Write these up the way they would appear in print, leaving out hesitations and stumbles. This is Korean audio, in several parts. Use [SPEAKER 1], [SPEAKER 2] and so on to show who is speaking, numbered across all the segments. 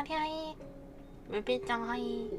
[SPEAKER 1] 하리하이 물빌장 하이.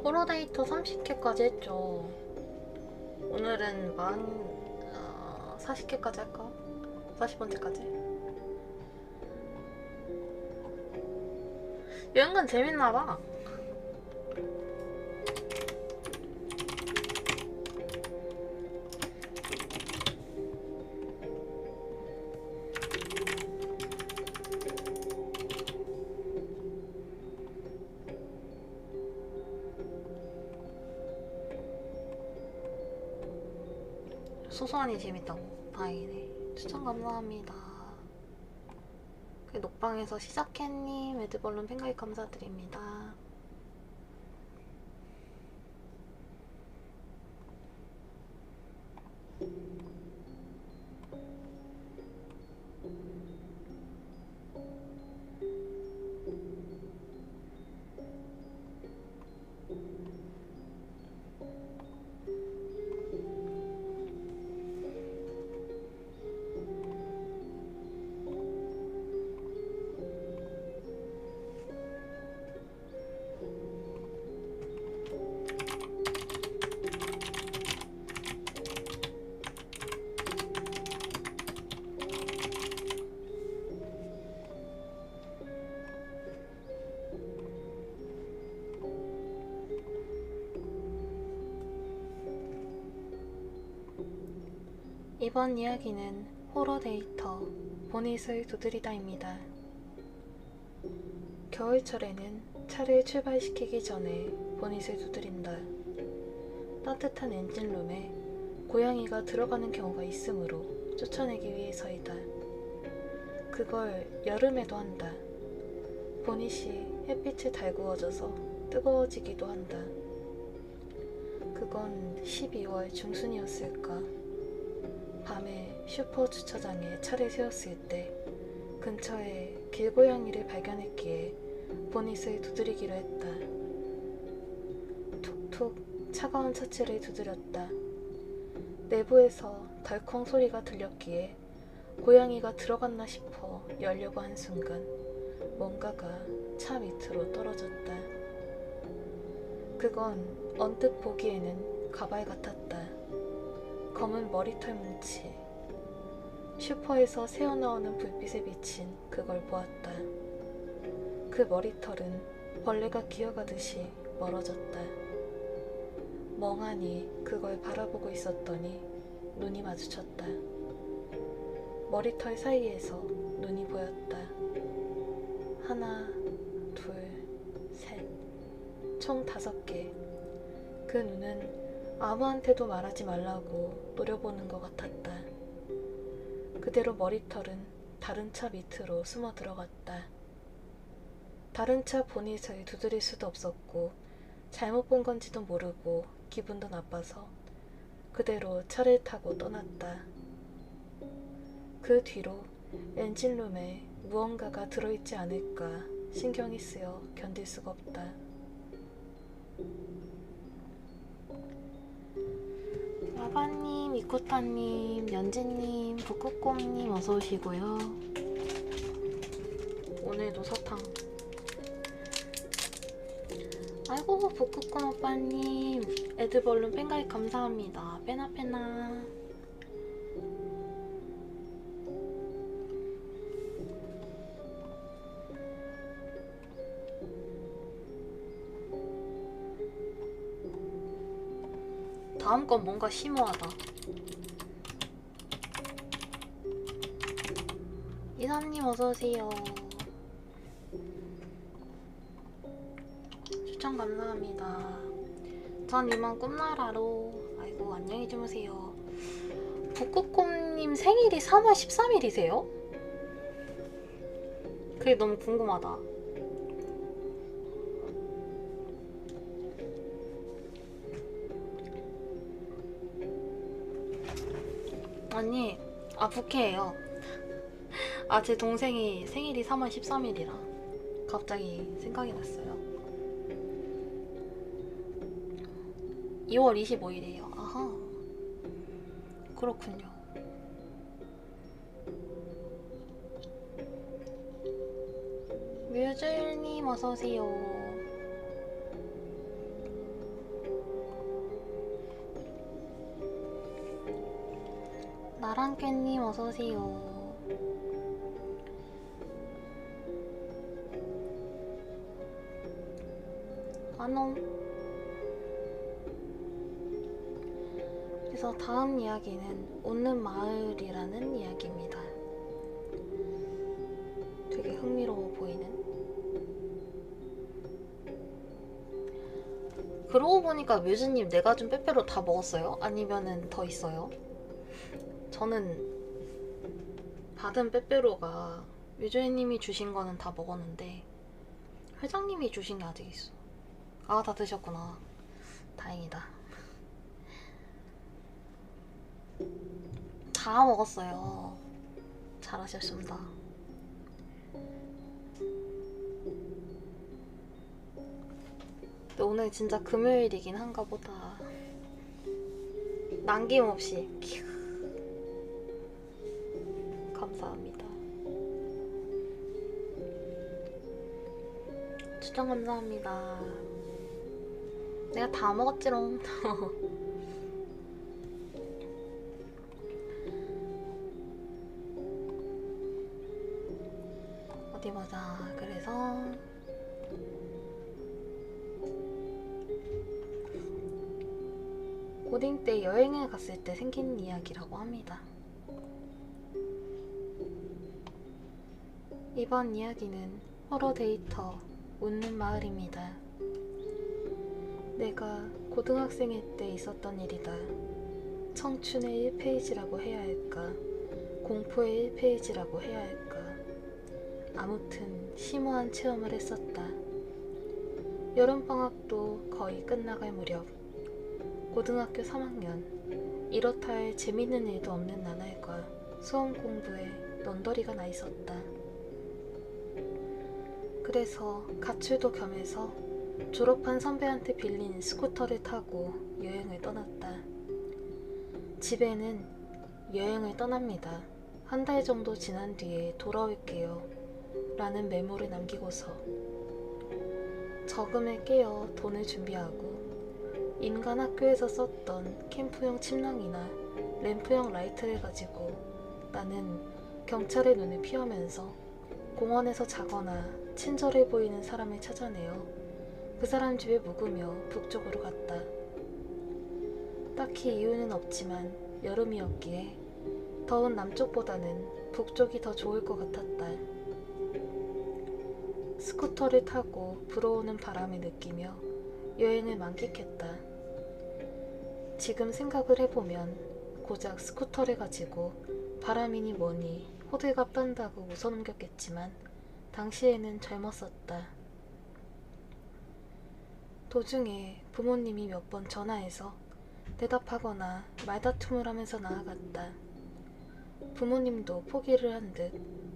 [SPEAKER 1] 호러데이터 30회까지 했죠. 오늘은 40회까지 할까? 40번째까지. 은근 재밌나봐. 소소하니 재밌다고? 다행이네. 추천 감사합니다. 녹방에서 시작했님, 에드벌룬 팬가입 감사드립니다. 이번 이야기는 호러데이터 보닛을 두드리다입니다. 겨울철에는 차를 출발시키기 전에 보닛을 두드린다. 따뜻한 엔진룸에 고양이가 들어가는 경우가 있으므로 쫓아내기 위해서이다. 그걸 여름에도 한다. 보닛이 햇빛에 달구어져서 뜨거워지기도 한다. 그건 12월 중순이었을까. 밤에 슈퍼 주차장에 차를 세웠을 때 근처에 길고양이를 발견했기에 보닛을 두드리기로 했다. 툭툭 차가운 차체를 두드렸다. 내부에서 덜컹 소리가 들렸기에 고양이가 들어갔나 싶어 열려고 한 순간 뭔가가 차 밑으로 떨어졌다. 그건 언뜻 보기에는 가발 같았다. 검은 머리털 뭉치. 슈퍼에서 새어나오는 불빛에 비친 그걸 보았다. 그 머리털은 벌레가 기어가듯이 멀어졌다. 멍하니 그걸 바라보고 있었더니 눈이 마주쳤다. 머리털 사이에서 눈이 보였다. 하나, 둘, 셋. 총 5개. 그 눈은 아무한테도 말하지 말라고 노려보는 것 같았다. 그대로 머리털은 다른 차 밑으로 숨어 들어갔다. 다른 차 보닛을 두드릴 수도 없었고 잘못 본 건지도 모르고 기분도 나빠서 그대로 차를 타고 떠났다. 그 뒤로 엔진룸에 무언가가 들어있지 않을까 신경이 쓰여 견딜 수가 없다. 슈바님, 이코타님, 연지님, 북극곰님 어서오시고요. 오늘도 사탕. 아이고 북극곰 오빠님, 에드벌룬 팬가입 감사합니다. 빼나. 다음 건 뭔가 심오하다. 이사님 어서오세요. 추천 감사합니다. 전 이만 꿈나라로. 아이고 안녕히 주무세요. 북극곰님 생일이 3월 13일이세요? 그게 너무 궁금하다. 아니, 부캐예요. 제 동생이 생일이 3월 13일이라 갑자기 생각이 났어요. 2월 25일이에요. 아하, 그렇군요. 뮤즐님 어서오세요. 나랑깨님 어서오세요. 안녕. 그래서 다음 이야기는 웃는 마을이라는 이야기입니다. 되게 흥미로워 보이는. 그러고 보니까 뮤즈님 내가 준 빼빼로 다 먹었어요? 아니면은 더 있어요? 저는 받은 빼빼로가 뮤즈님이 주신 거는 다 먹었는데 회장님이 주신 게 아직 있어. 다 드셨구나. 다행이다. 다 먹었어요. 잘하셨습니다. 근데 오늘 진짜 금요일이긴 한가 보다. 남김없이 감사합니다. 추천 감사합니다. 내가 다 먹었지롱. 어디 보자. 그래서 고딩 때 여행을 갔을 때 생긴 이야기라고 합니다. 이번 이야기는 호러 데이터 웃는 마을입니다. 내가 고등학생일 때 있었던 일이다. 청춘의 1페이지라고 해야 할까? 공포의 1페이지라고 해야 할까? 아무튼 심오한 체험을 했었다. 여름방학도 거의 끝나갈 무렵 고등학교 3학년 이렇다 할 재밌는 일도 없는 나날과 수험 공부에 넌더리가 나 있었다. 그래서 가출도 겸해서 졸업한 선배한테 빌린 스쿠터를 타고 여행을 떠났다. 집에는 여행을 떠납니다. 한 달 정도 지난 뒤에 돌아올게요. 라는 메모를 남기고서 저금을 깨어 돈을 준비하고 인간 학교에서 썼던 캠프용 침낭이나 램프형 라이트를 가지고 나는 경찰의 눈을 피하면서 공원에서 자거나 친절해 보이는 사람을 찾아내어 그 사람 집에 묵으며 북쪽으로 갔다. 딱히 이유는 없지만 여름이었기에 더운 남쪽보다는 북쪽이 더 좋을 것 같았다. 스쿠터를 타고 불어오는 바람을 느끼며 여행을 만끽했다. 지금 생각을 해보면 고작 스쿠터를 가지고 바람이니 뭐니 호들갑 떤다고 웃어넘겼겠지만 당시에는 젊었었다. 도중에 부모님이 몇 번 전화해서 대답하거나 말다툼을 하면서 나아갔다. 부모님도 포기를 한 듯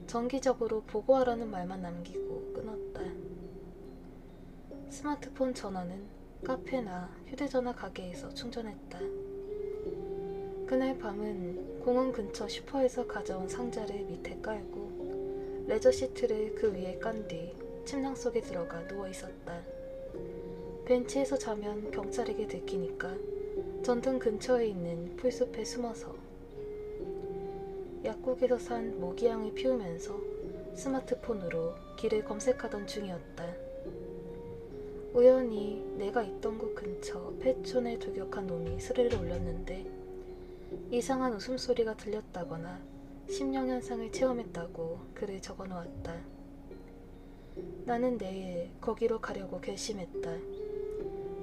[SPEAKER 1] 정기적으로 보고하라는 말만 남기고 끊었다. 스마트폰 전원은 카페나 휴대전화 가게에서 충전했다. 그날 밤은 공원 근처 슈퍼에서 가져온 상자를 밑에 깔고 레저 시트를 그 위에 깐 뒤 침낭 속에 들어가 누워 있었다. 벤치에서 자면 경찰에게 들키니까 전등 근처에 있는 풀숲에 숨어서 약국에서 산 모기향을 피우면서 스마트폰으로 길을 검색하던 중이었다. 우연히 내가 있던 곳 근처 폐촌에 돌격한 놈이 스릴을 올렸는데 이상한 웃음소리가 들렸다거나 심령현상을 체험했다고 글을 적어놓았다. 나는 내일 거기로 가려고 결심했다.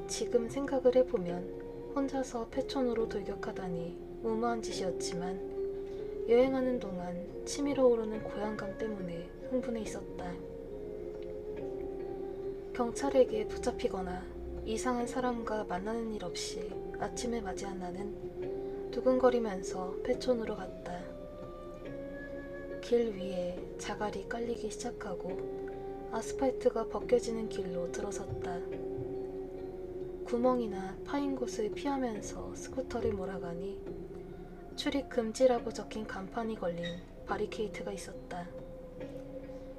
[SPEAKER 1] 지금 생각을 해보면 혼자서 폐촌으로 돌격하다니 무모한 짓이었지만 여행하는 동안 치밀어 오르는 고향감 때문에 흥분해 있었다. 경찰에게 붙잡히거나 이상한 사람과 만나는 일 없이 아침을 맞이한 나는 두근거리면서 폐촌으로 갔다. 길 위에 자갈이 깔리기 시작하고 아스팔트가 벗겨지는 길로 들어섰다. 구멍이나 파인 곳을 피하면서 스쿠터를 몰아가니 출입 금지라고 적힌 간판이 걸린 바리케이트가 있었다.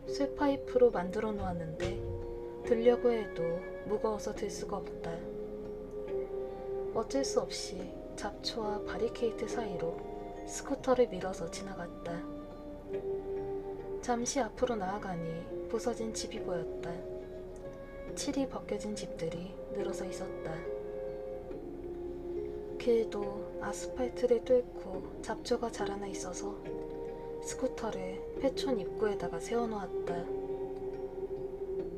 [SPEAKER 1] 쇠파이프로 만들어 놓았는데 들려고 해도 무거워서 들 수가 없다. 어쩔 수 없이 잡초와 바리케이트 사이로 스쿠터를 밀어서 지나갔다. 잠시 앞으로 나아가니 부서진 집이 보였다. 칠이 벗겨진 집들이 늘어서 있었다. 길도 아스팔트를 뚫고 잡초가 자라나 있어서 스쿠터를 폐촌 입구에다가 세워놓았다.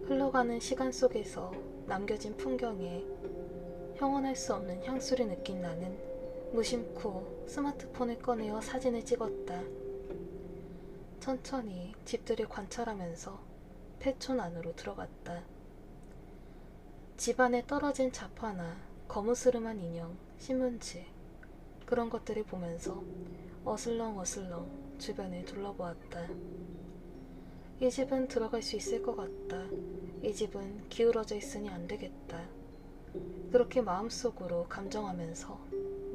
[SPEAKER 1] 흘러가는 시간 속에서 남겨진 풍경에 형언할 수 없는 향수를 느낀 나는 무심코 스마트폰을 꺼내어 사진을 찍었다. 천천히 집들을 관찰하면서 폐촌 안으로 들어갔다. 집안에 떨어진 잡화나 거무스름한 인형, 신문지 그런 것들을 보면서 어슬렁어슬렁 주변을 둘러보았다. 이 집은 들어갈 수 있을 것 같다. 이 집은 기울어져 있으니 안 되겠다. 그렇게 마음속으로 감정하면서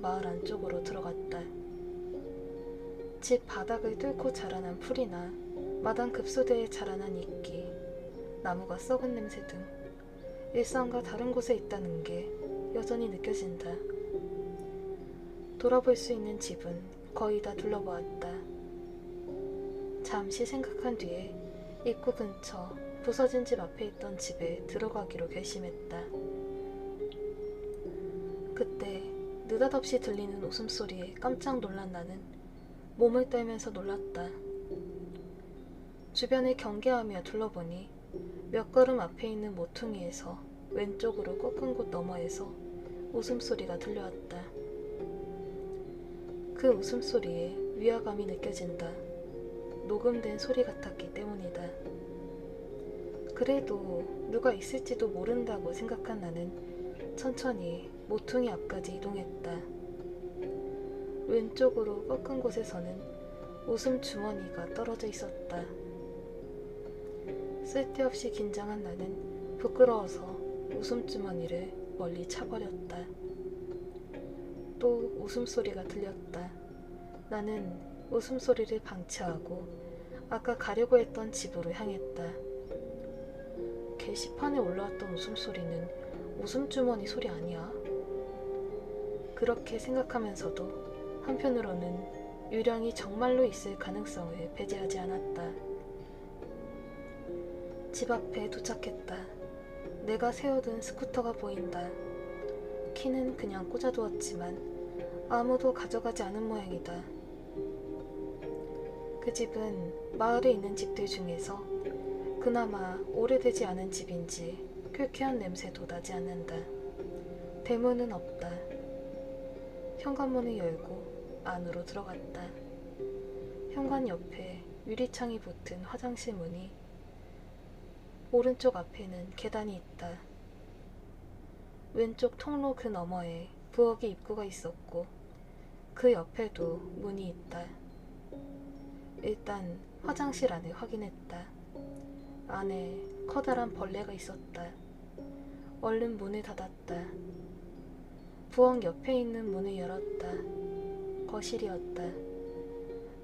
[SPEAKER 1] 마을 안쪽으로 들어갔다. 집 바닥을 뚫고 자라난 풀이나 마당 급소대에 자라난 이끼, 나무가 썩은 냄새 등 일상과 다른 곳에 있다는 게 여전히 느껴진다. 돌아볼 수 있는 집은 거의 다 둘러보았다. 잠시 생각한 뒤에 입구 근처 부서진 집 앞에 있던 집에 들어가기로 결심했다. 그때 느닷없이 들리는 웃음소리에 깜짝 놀란 나는 몸을 떨면서 놀랐다. 주변을 경계하며 둘러보니 몇 걸음 앞에 있는 모퉁이에서 왼쪽으로 꺾은 곳 너머에서 웃음소리가 들려왔다. 그 웃음소리에 위화감이 느껴진다. 녹음된 소리 같았기 때문이다. 그래도 누가 있을지도 모른다고 생각한 나는 천천히 모퉁이 앞까지 이동했다. 왼쪽으로 꺾은 곳에서는 웃음 주머니가 떨어져 있었다. 쓸데없이 긴장한 나는 부끄러워서 웃음 주머니를 멀리 차버렸다. 또 웃음소리가 들렸다. 나는 웃음소리를 방치하고 아까 가려고 했던 집으로 향했다. 게시판에 올라왔던 웃음소리는 웃음주머니 소리 아니야? 그렇게 생각하면서도 한편으로는 유령이 정말로 있을 가능성을 배제하지 않았다. 집 앞에 도착했다. 내가 세워둔 스쿠터가 보인다. 키는 그냥 꽂아두었지만 아무도 가져가지 않은 모양이다. 그 집은 마을에 있는 집들 중에서 그나마 오래되지 않은 집인지 쾌쾌한 냄새도 나지 않는다. 대문은 없다. 현관문을 열고 안으로 들어갔다. 현관 옆에 유리창이 붙은 화장실 문이 오른쪽 앞에는 계단이 있다. 왼쪽 통로 그 너머에 부엌의 입구가 있었고 그 옆에도 문이 있다. 일단 화장실 안을 확인했다. 안에 커다란 벌레가 있었다. 얼른 문을 닫았다. 부엌 옆에 있는 문을 열었다. 거실이었다.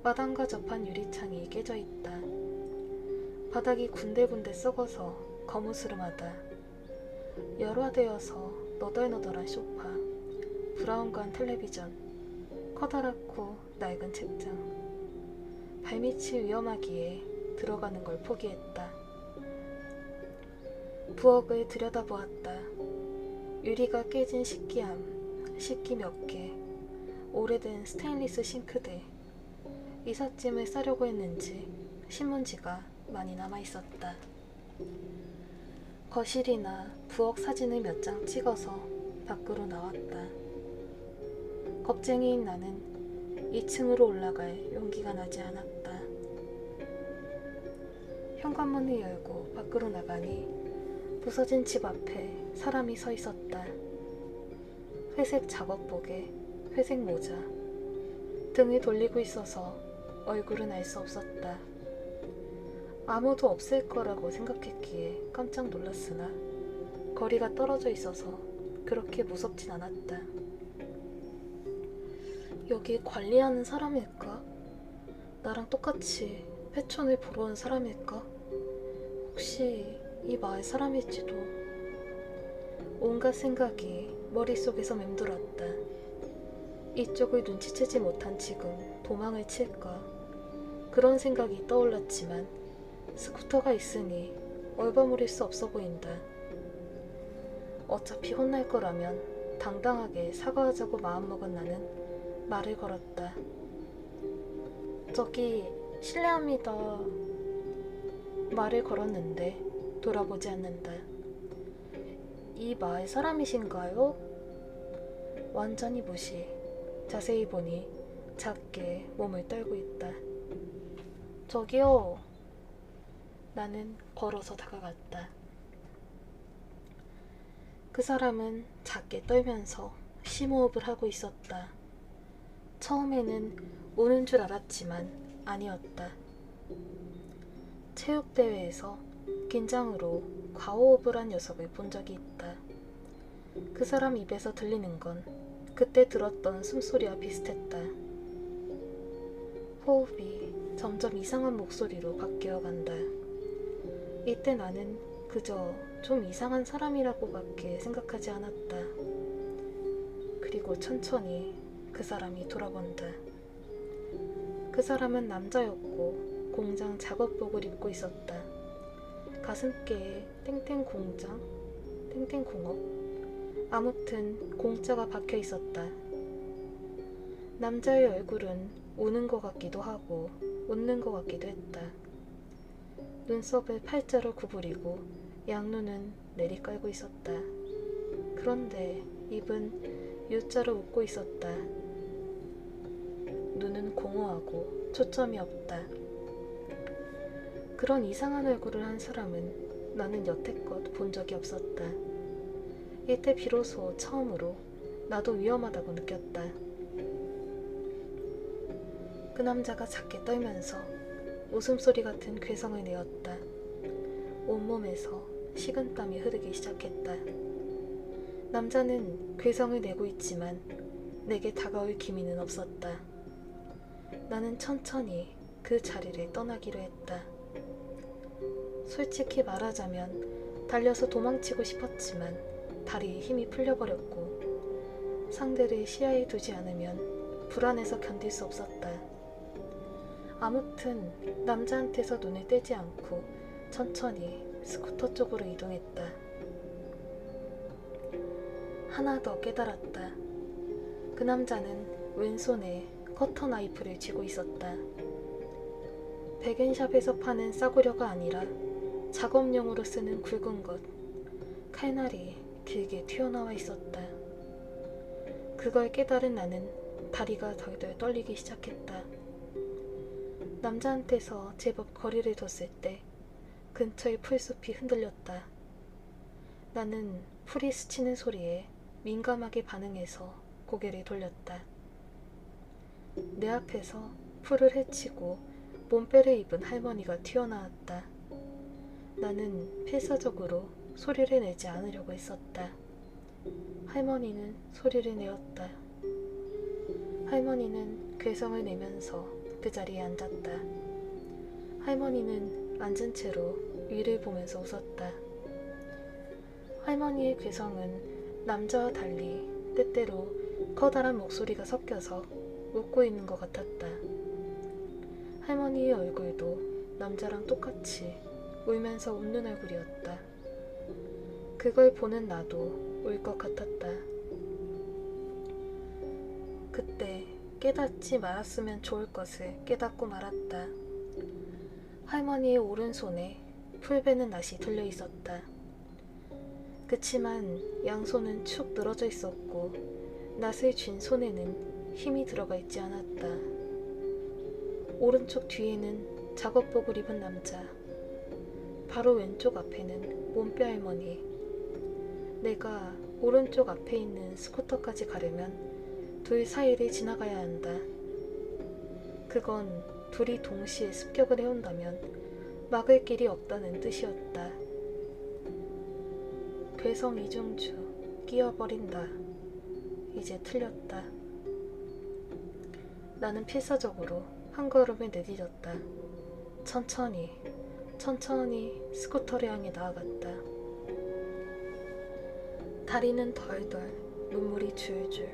[SPEAKER 1] 마당과 접한 유리창이 깨져 있다. 바닥이 군데군데 썩어서 거무스름하다. 열화되어서 너덜너덜한 소파, 브라운관 텔레비전, 커다랗고 낡은 책장. 발밑이 위험하기에 들어가는 걸 포기했다. 부엌을 들여다보았다. 유리가 깨진 식기함, 식기 몇 개, 오래된 스테인리스 싱크대. 이삿짐을 싸려고 했는지 신문지가 많이 남아있었다. 거실이나 부엌 사진을 몇 장 찍어서 밖으로 나왔다. 겁쟁이인 나는 2층으로 올라갈 용기가 나지 않았다. 현관문을 열고 밖으로 나가니 부서진 집 앞에 사람이 서 있었다. 회색 작업복에 회색 모자, 등을 돌리고 있어서 얼굴은 알 수 없었다. 아무도 없을 거라고 생각했기에 깜짝 놀랐으나 거리가 떨어져 있어서 그렇게 무섭진 않았다. 여기 관리하는 사람일까? 나랑 똑같이 회촌을 보러 온 사람일까? 혹시 이 마을 사람일지도. 온갖 생각이 머릿속에서 맴돌았다. 이쪽을 눈치채지 못한 지금 도망을 칠까? 그런 생각이 떠올랐지만 스쿠터가 있으니 얼버무릴 수 없어 보인다. 어차피 혼날 거라면 당당하게 사과하자고 마음먹은 나는 말을 걸었다. 저기 실례합니다. 말을 걸었는데 돌아보지 않는다. 이 마을 사람이신가요? 완전히 무시. 자세히 보니 작게 몸을 떨고 있다. 저기요. 나는 걸어서 다가갔다. 그 사람은 작게 떨면서 심호흡을 하고 있었다. 처음에는 우는 줄 알았지만 아니었다. 체육대회에서 긴장으로 과호흡을 한 녀석을 본 적이 있다. 그 사람 입에서 들리는 건 그때 들었던 숨소리와 비슷했다. 호흡이 점점 이상한 목소리로 바뀌어간다. 이때 나는 그저 좀 이상한 사람이라고밖에 생각하지 않았다. 그리고 천천히 그 사람이 돌아본다. 그 사람은 남자였고 공장 작업복을 입고 있었다. 가슴께에 땡땡공장, 땡땡공업, 아무튼 공짜가 박혀 있었다. 남자의 얼굴은 우는 것 같기도 하고 웃는 것 같기도 했다. 눈썹을 팔자로 구부리고 양눈은 내리깔고 있었다. 그런데 입은 U자로 웃고 있었다. 눈은 공허하고 초점이 없다. 그런 이상한 얼굴을 한 사람은 나는 여태껏 본 적이 없었다. 이때 비로소 처음으로 나도 위험하다고 느꼈다. 그 남자가 작게 떨면서 웃음소리 같은 괴성을 내었다. 온몸에서 식은땀이 흐르기 시작했다. 남자는 괴성을 내고 있지만 내게 다가올 기미는 없었다. 나는 천천히 그 자리를 떠나기로 했다. 솔직히 말하자면 달려서 도망치고 싶었지만 다리에 힘이 풀려버렸고 상대를 시야에 두지 않으면 불안해서 견딜 수 없었다. 아무튼 남자한테서 눈을 떼지 않고 천천히 스쿠터 쪽으로 이동했다. 하나 더 깨달았다. 그 남자는 왼손에 커터 나이프를 쥐고 있었다. 백엔샵에서 파는 싸구려가 아니라 작업용으로 쓰는 굵은 것, 칼날이 길게 튀어나와 있었다. 그걸 깨달은 나는 다리가 덜덜 떨리기 시작했다. 남자한테서 제법 거리를 뒀을 때 근처의 풀숲이 흔들렸다. 나는 풀이 스치는 소리에 민감하게 반응해서 고개를 돌렸다. 내 앞에서 풀을 헤치고 몸빼를 입은 할머니가 튀어나왔다. 나는 필사적으로 소리를 내지 않으려고 했었다. 할머니는 소리를 내었다. 할머니는 괴성을 내면서 그 자리에 앉았다. 할머니는 앉은 채로 위를 보면서 웃었다. 할머니의 괴성은 남자와 달리 때때로 커다란 목소리가 섞여서 웃고 있는 것 같았다. 할머니의 얼굴도 남자랑 똑같이 울면서 웃는 얼굴이었다. 그걸 보는 나도 울 것 같았다. 그때 깨닫지 말았으면 좋을 것을 깨닫고 말았다. 할머니의 오른손에 풀베는 낫이 들려 있었다. 그치만 양손은 축 늘어져 있었고 낫을 쥔 손에는 힘이 들어가 있지 않았다. 오른쪽 뒤에는 작업복을 입은 남자, 바로 왼쪽 앞에는 몸빼 할머니. 내가 오른쪽 앞에 있는 스쿠터까지 가려면 둘 사이를 지나가야 한다. 그건 둘이 동시에 습격을 해온다면 막을 길이 없다는 뜻이었다. 괴성 이중주 끼어버린다. 이제 틀렸다. 나는 필사적으로 한 걸음을 내디뎠다. 천천히 스쿠터를 향해 나아갔다. 다리는 덜덜, 눈물이 줄줄.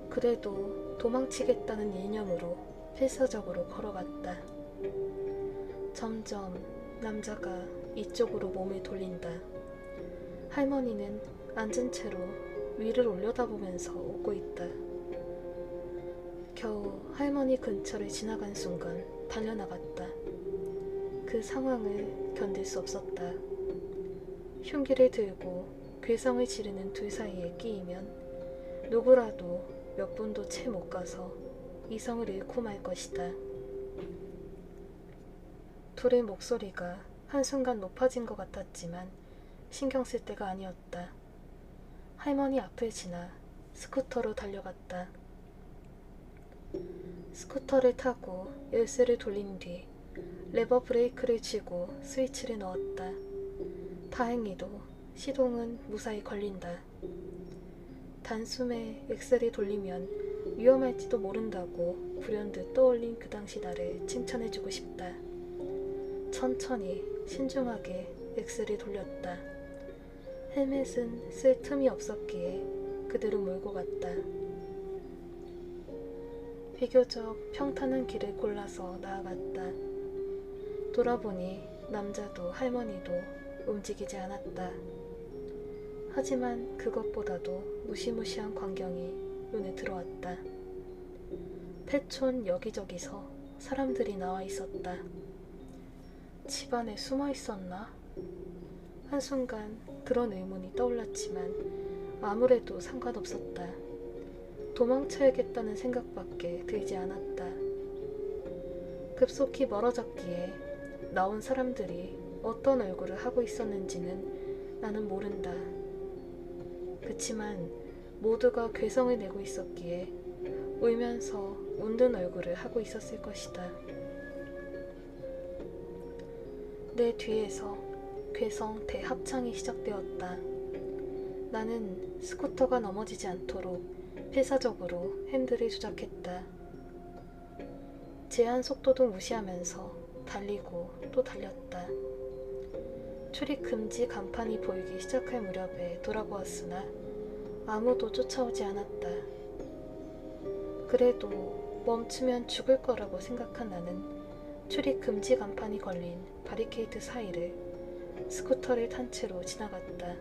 [SPEAKER 1] 그래도 도망치겠다는 일념으로 필사적으로 걸어갔다. 점점 남자가 이쪽으로 몸을 돌린다. 할머니는 앉은 채로 위를 올려다보면서 웃고 있다. 겨우 할머니 근처를 지나간 순간 달려나갔다. 그 상황을 견딜 수 없었다. 흉기를 들고 괴성을 지르는 둘 사이에 끼이면 누구라도 몇 분도 채 못 가서 이성을 잃고 말 것이다. 둘의 목소리가 한순간 높아진 것 같았지만 신경 쓸 때가 아니었다. 할머니 앞을 지나 스쿠터로 달려갔다. 스쿠터를 타고 열쇠를 돌린 뒤 레버 브레이크를 쥐고 스위치를 넣었다. 다행히도 시동은 무사히 걸린다. 단숨에 엑셀을 돌리면 위험할지도 모른다고 불현듯 떠올린 그 당시 나를 칭찬해주고 싶다. 천천히 신중하게 엑셀을 돌렸다. 헬멧은 쓸 틈이 없었기에 그대로 몰고 갔다. 비교적 평탄한 길을 골라서 나아갔다. 돌아보니 남자도 할머니도 움직이지 않았다. 하지만 그것보다도 무시무시한 광경이 눈에 들어왔다. 폐촌 여기저기서 사람들이 나와 있었다. 집안에 숨어 있었나? 한순간 그런 의문이 떠올랐지만 아무래도 상관없었다. 도망쳐야겠다는 생각밖에 들지 않았다. 급속히 멀어졌기에 나온 사람들이 어떤 얼굴을 하고 있었는지는 나는 모른다. 그치만 모두가 괴성을 내고 있었기에 울면서 웃는 얼굴을 하고 있었을 것이다. 내 뒤에서 괴성 대합창이 시작되었다. 나는 스쿠터가 넘어지지 않도록 필사적으로 핸들을 조작했다. 제한 속도도 무시하면서 달리고 또 달렸다. 출입 금지 간판이 보이기 시작할 무렵에 돌아보았으나 아무도 쫓아오지 않았다. 그래도 멈추면 죽을 거라고 생각한 나는 출입 금지 간판이 걸린 바리케이트 사이를 스쿠터를 탄 채로 지나갔다.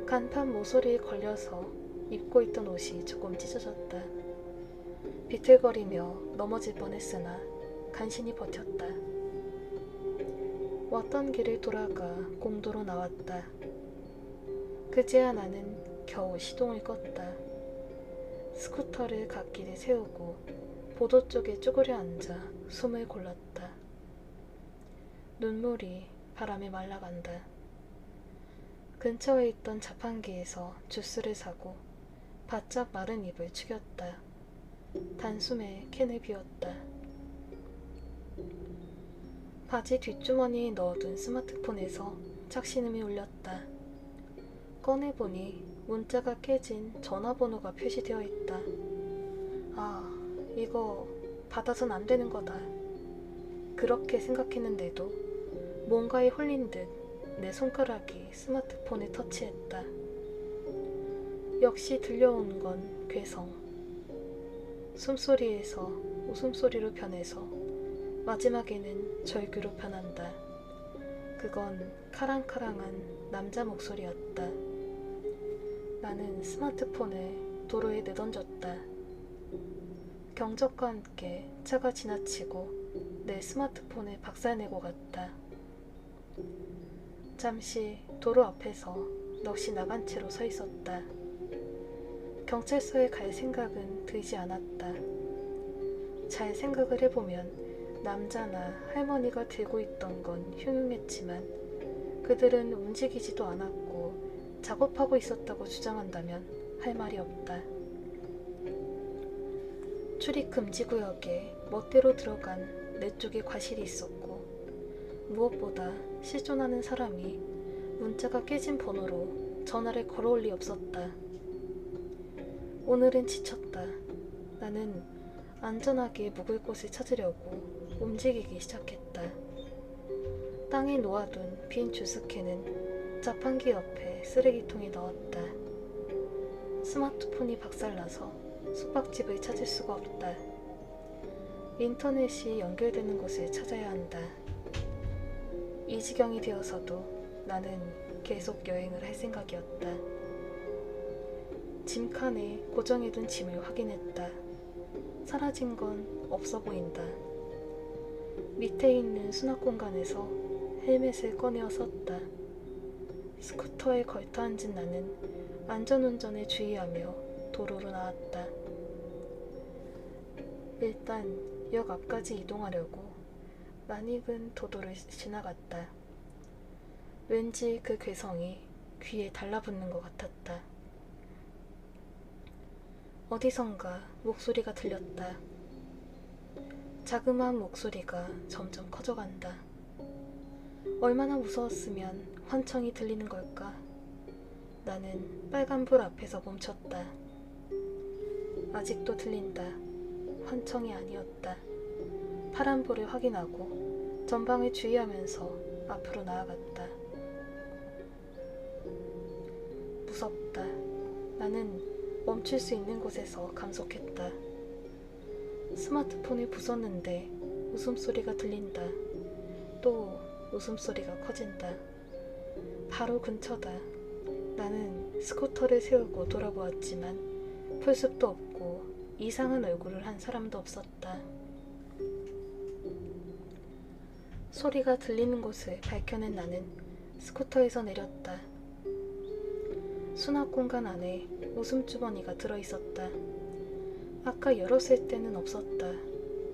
[SPEAKER 1] 간판 모서리에 걸려서 입고 있던 옷이 조금 찢어졌다. 비틀거리며 넘어질 뻔했으나 간신히 버텼다. 왔던 길을 돌아가 공도로 나왔다. 그제야 나는 겨우 시동을 껐다. 스쿠터를 갓길에 세우고 보도 쪽에 쪼그려 앉아 숨을 골랐다. 눈물이 바람에 말라간다. 근처에 있던 자판기에서 주스를 사고 바짝 마른 입을 축였다. 단숨에 캔을 비웠다. 바지 뒷주머니에 넣어둔 스마트폰에서 착신음이 울렸다. 꺼내보니 문자가 깨진 전화번호가 표시되어 있다. 아, 이거 받아선 안 되는 거다. 그렇게 생각했는데도 뭔가에 홀린 듯 내 손가락이 스마트폰에 터치했다. 역시 들려온 건 괴성. 숨소리에서 웃음소리로 변해서 마지막에는 절규로 변한다. 그건 카랑카랑한 남자 목소리였다. 나는 스마트폰을 도로에 내던졌다. 경적과 함께 차가 지나치고 내 스마트폰을 박살내고 갔다. 잠시 도로 앞에서 넋이 나간 채로 서 있었다. 경찰서에 갈 생각은 들지 않았다. 잘 생각을 해보면 남자나 할머니가 들고 있던 건 흉흉했지만 그들은 움직이지도 않았고 작업하고 있었다고 주장한다면 할 말이 없다. 출입 금지 구역에 멋대로 들어간 내 쪽에 과실이 있었고 무엇보다 실존하는 사람이 문자가 깨진 번호로 전화를 걸어올 리 없었다. 오늘은 지쳤다. 나는 안전하게 묵을 곳을 찾으려고 움직이기 시작했다. 땅에 놓아둔 빈 주스캔은 자판기 옆에 쓰레기통에 넣었다. 스마트폰이 박살나서 숙박집을 찾을 수가 없다. 인터넷이 연결되는 곳을 찾아야 한다. 이 지경이 되어서도 나는 계속 여행을 할 생각이었다. 짐칸에 고정해둔 짐을 확인했다. 사라진 건 없어 보인다. 밑에 있는 수납 공간에서 헬멧을 꺼내어 썼다. 스쿠터에 걸터앉은 나는 안전운전에 주의하며 도로로 나왔다. 일단 역 앞까지 이동하려고 낯익은 도도를 지나갔다. 왠지 그 괴성이 귀에 달라붙는 것 같았다. 어디선가 목소리가 들렸다. 자그마한 목소리가 점점 커져간다. 얼마나 무서웠으면 환청이 들리는 걸까? 나는 빨간불 앞에서 멈췄다. 아직도 들린다. 환청이 아니었다. 파란불을 확인하고 전방을 주의하면서 앞으로 나아갔다. 무섭다. 나는 멈출 수 있는 곳에서 감속했다. 스마트폰을 부쉈는데 웃음소리가 들린다. 또 웃음소리가 커진다. 바로 근처다. 나는 스쿠터를 세우고 돌아보았지만 풀숲도 없고 이상한 얼굴을 한 사람도 없었다. 소리가 들리는 곳을 밝혀낸 나는 스쿠터에서 내렸다. 수납 공간 안에 웃음주머니가 들어있었다. 아까 열었을 때는 없었다.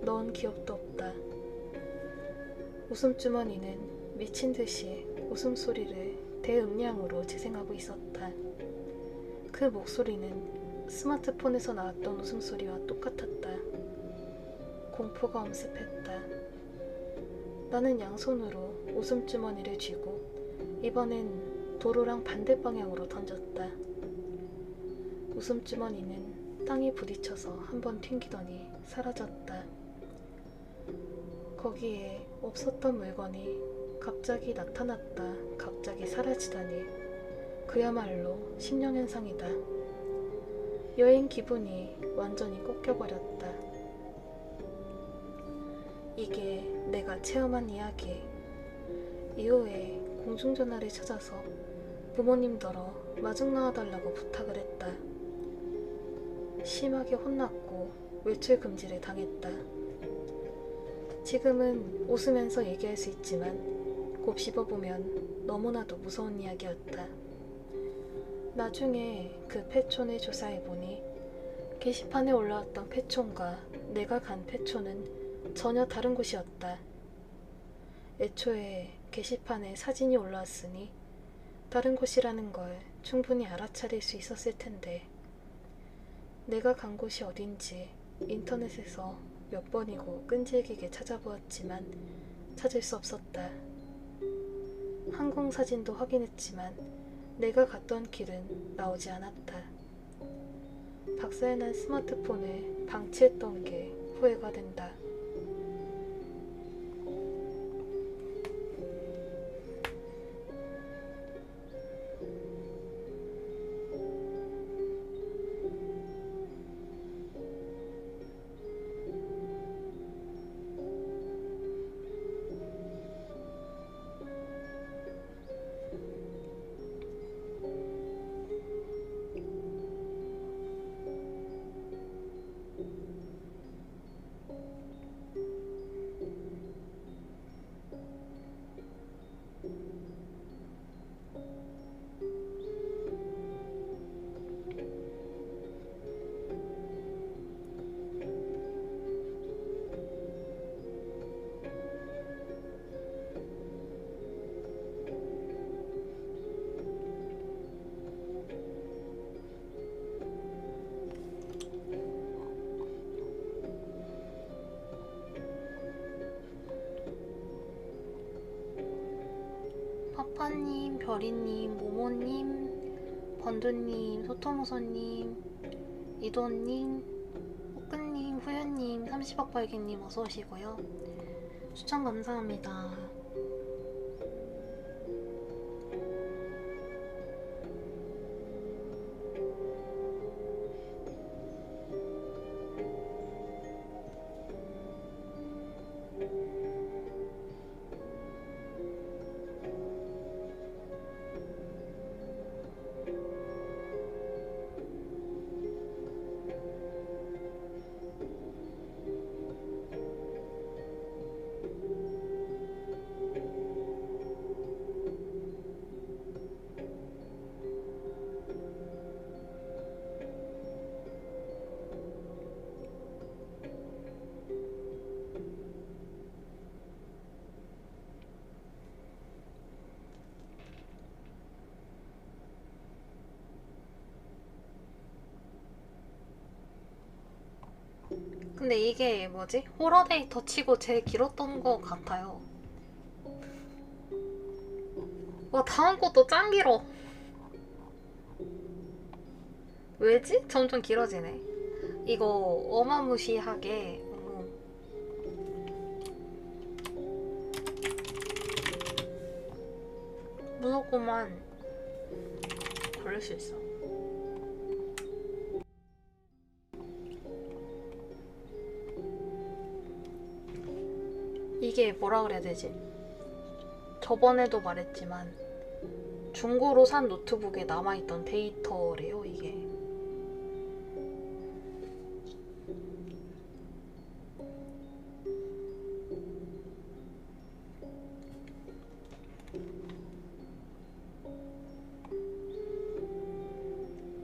[SPEAKER 1] 넣은 기억도 없다. 웃음주머니는 미친 듯이 웃음소리를 대음량으로 재생하고 있었다. 그 목소리는 스마트폰에서 나왔던 웃음소리와 똑같았다. 공포가 엄습했다. 나는 양손으로 웃음주머니를 쥐고 이번엔 도로랑 반대 방향으로 던졌다. 웃음주머니는 땅에 부딪혀서 한번 튕기더니 사라졌다. 거기에 없었던 물건이 갑자기 나타났다 갑자기 사라지다니 그야말로 심령현상이다. 여행 기분이 완전히 꺾여버렸다. 이게 내가 체험한 이야기. 이후에 공중전화를 찾아서 부모님더러 마중 나와달라고 부탁을 했다. 심하게 혼났고 외출 금지를 당했다. 지금은 웃으면서 얘기할 수 있지만 곱씹어보면 너무나도 무서운 이야기였다. 나중에 그 폐촌을 조사해보니 게시판에 올라왔던 폐촌과 내가 간 폐촌은 전혀 다른 곳이었다. 애초에 게시판에 사진이 올라왔으니 다른 곳이라는 걸 충분히 알아차릴 수 있었을 텐데 내가 간 곳이 어딘지 인터넷에서 몇 번이고 끈질기게 찾아보았지만 찾을 수 없었다. 항공사진도 확인했지만 내가 갔던 길은 나오지 않았다. 박살난 스마트폰을 방치했던 게 후회가 된다. 파파님, 별이님, 모모님, 번두님, 소토모소님, 이도님, 호크님, 후연님, 30억 발기님 어서오시고요. 추천 감사합니다. 근데 이게 뭐지? 호러 데이터 치고 제일 길었던 것 같아요. 와, 다음 것도 짱 길어. 왜지? 점점 길어지네. 이거 어마무시하게 무섭구만. 걸릴 수 있어. 이게 뭐라 그래야 되지? 저번에도 말했지만 중고로 산 노트북에 남아있던 데이터래요, 이게.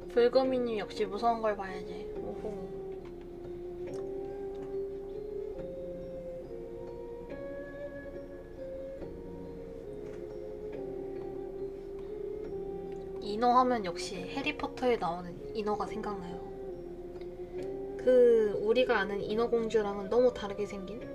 [SPEAKER 1] 불금이님 역시 무서운 걸 봐야지. 오호. 인어 하면 역시 해리포터에 나오는 인어가 생각나요. 그 우리가 아는 인어공주랑은 너무 다르게 생긴?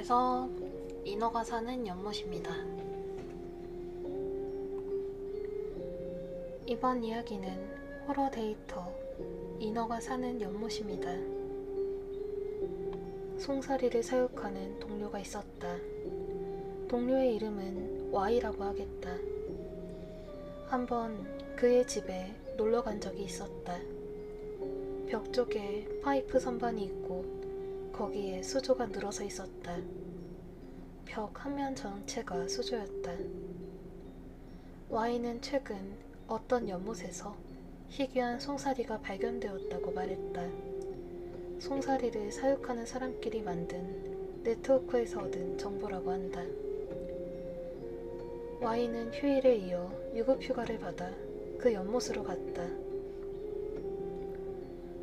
[SPEAKER 1] 안녕해서 인어가 사는 연못입니다. 이번 이야기는 호러 데이터 인어가 사는 연못입니다. 송사리를 사육하는 동료가 있었다. 동료의 이름은 Y라고 하겠다. 한번 그의 집에 놀러 간 적이 있었다. 벽 쪽에 파이프 선반이 있고 거기에 수조가 늘어서 있었다. 벽 한 면 전체가 수조였다. Y는 최근 어떤 연못에서 희귀한 송사리가 발견되었다고 말했다. 송사리를 사육하는 사람끼리 만든 네트워크에서 얻은 정보라고 한다. Y는 휴일에 이어 유급휴가를 받아 그 연못으로 갔다.